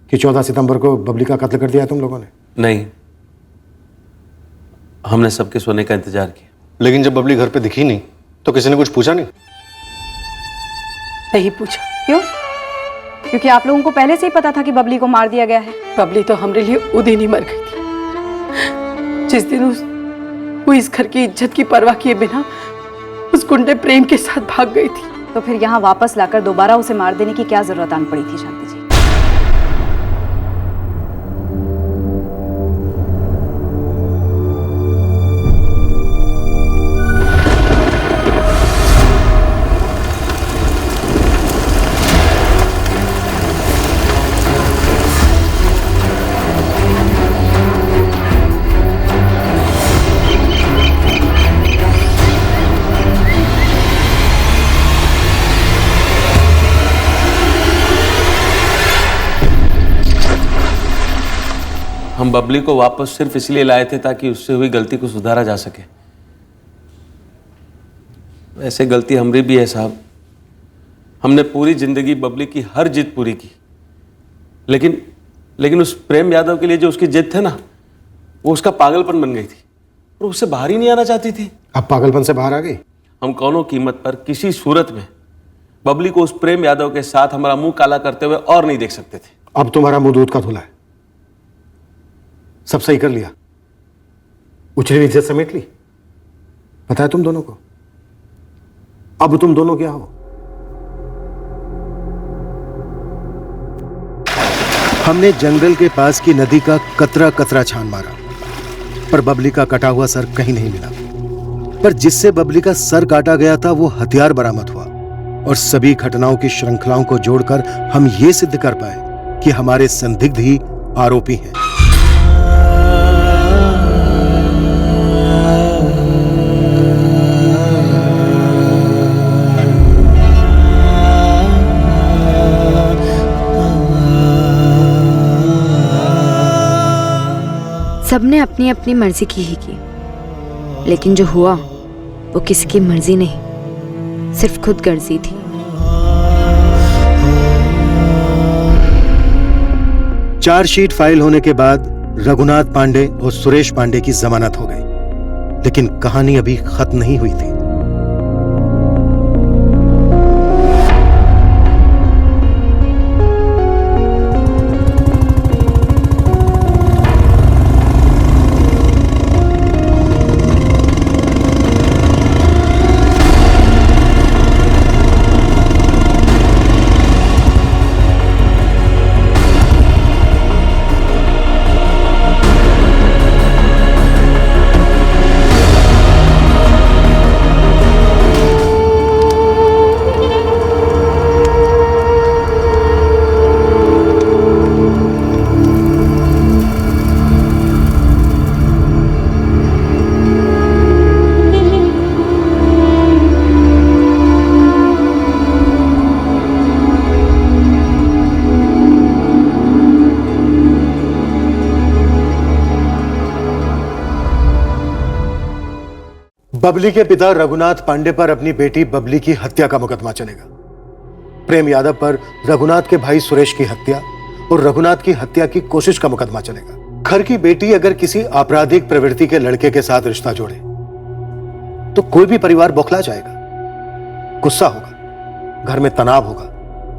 कि 14 सितंबर को बबली का कत्ल कर दिया तुम लोगों ने? नहीं, हमने सबके सोने का इंतजार किया। लेकिन जब बबली घर पे दिखी नहीं तो किसी ने कुछ पूछा नहीं? नहीं पूछा। क्यों? क्योंकि आप लोगों को पहले से ही पता था कि बबली को मार दिया गया है। बबली तो हमारे लिए उस दिन ही मर गई थी, जिस दिन वो इस घर की इज्जत की परवाह किए बिना उस गुंडे प्रेम के साथ भाग गई थी। तो फिर यहाँ वापस लाकर दोबारा उसे मार देने की क्या जरूरत आन पड़ी थी शांति जी? हम बबली को वापस सिर्फ इसलिए लाए थे ताकि उससे हुई गलती को सुधारा जा सके। वैसे गलती हमारी भी है साहब। हमने पूरी जिंदगी बबली की हर जिद पूरी की, लेकिन उस प्रेम यादव के लिए जो उसकी जिद थे ना, वो उसका पागलपन बन गई थी और उससे बाहर ही नहीं आना चाहती थी। अब पागलपन से बाहर आ गई? हम कौनों कीमत पर किसी सूरत में बबली को उस प्रेम यादव के साथ हमारा मुंह काला करते हुए और नहीं देख सकते थे। अब तुम्हारा मुंह दूध का धुला है। सब सही कर लिया, उछली हुई इज्जत समेट ली। पता है तुम दोनों को अब तुम दोनों क्या हो? हमने जंगल के पास की नदी का कतरा कतरा छान मारा, पर बबली का कटा हुआ सर कहीं नहीं मिला। पर जिससे बबली का सर काटा गया था वो हथियार बरामद हुआ, और सभी घटनाओं की श्रृंखलाओं को जोड़कर हम ये सिद्ध कर पाए कि हमारे संदिग्ध ही आरोपी हैं। सबने अपनी अपनी मर्जी की ही की, लेकिन जो हुआ वो किसी की मर्जी नहीं, सिर्फ खुद गर्जी थी। चार्जशीट फाइल होने के बाद रघुनाथ पांडे और सुरेश पांडे की जमानत हो गई, लेकिन कहानी अभी खत्म नहीं हुई थी। बबली के पिता रघुनाथ पांडे पर अपनी बेटी बबली की हत्या का मुकदमा चलेगा। प्रेम यादव पर रघुनाथ के भाई सुरेश की हत्या और रघुनाथ की हत्या की कोशिश का मुकदमा चलेगा। घर की बेटी अगर किसी आपराधिक प्रवृत्ति के लड़के के साथ रिश्ता जोड़े तो कोई भी परिवार बौखला जाएगा, गुस्सा होगा, घर में तनाव होगा,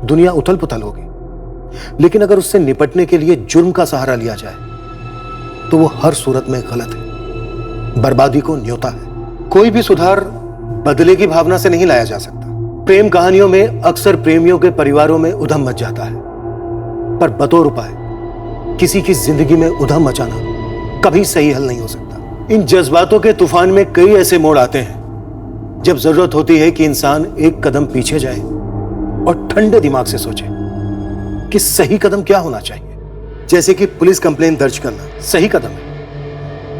दुनिया उथल पुथल होगी। लेकिन अगर उससे निपटने के लिए जुर्म का सहारा लिया जाए तो वो हर सूरत में गलत है, बर्बादी को न्योता है। कोई भी सुधार बदले की भावना से नहीं लाया जा सकता। प्रेम कहानियों में अक्सर प्रेमियों के परिवारों में उधम मच जाता है, पर बतौर उपाय किसी की जिंदगी में उधम मचाना कभी सही हल नहीं हो सकता। इन जज्बातों के तूफान में कई ऐसे मोड़ आते हैं जब जरूरत होती है कि इंसान एक कदम पीछे जाए और ठंडे दिमाग से सोचे कि सही कदम क्या होना चाहिए। जैसे कि पुलिस कंप्लेन दर्ज करना सही कदम है,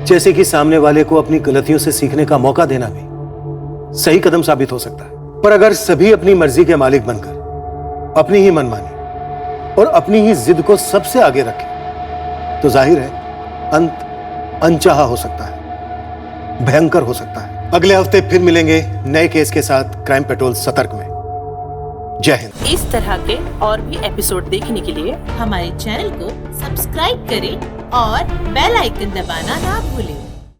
जैसे कि सामने वाले को अपनी गलतियों से सीखने का मौका देना भी सही कदम साबित हो सकता है। पर अगर सभी अपनी मर्जी के मालिक बनकर अपनी ही मनमानी और अपनी ही जिद को सबसे आगे रखें तो जाहिर है अंत अनचाहा हो सकता है, भयंकर हो सकता है। अगले हफ्ते फिर मिलेंगे नए केस के साथ क्राइम पेट्रोल सतर्क में। जय हिंद। इस तरह के और भी एपिसोड देखने के लिए हमारे चैनल को सब्सक्राइब करें और बेल आइकन दबाना ना भूलें।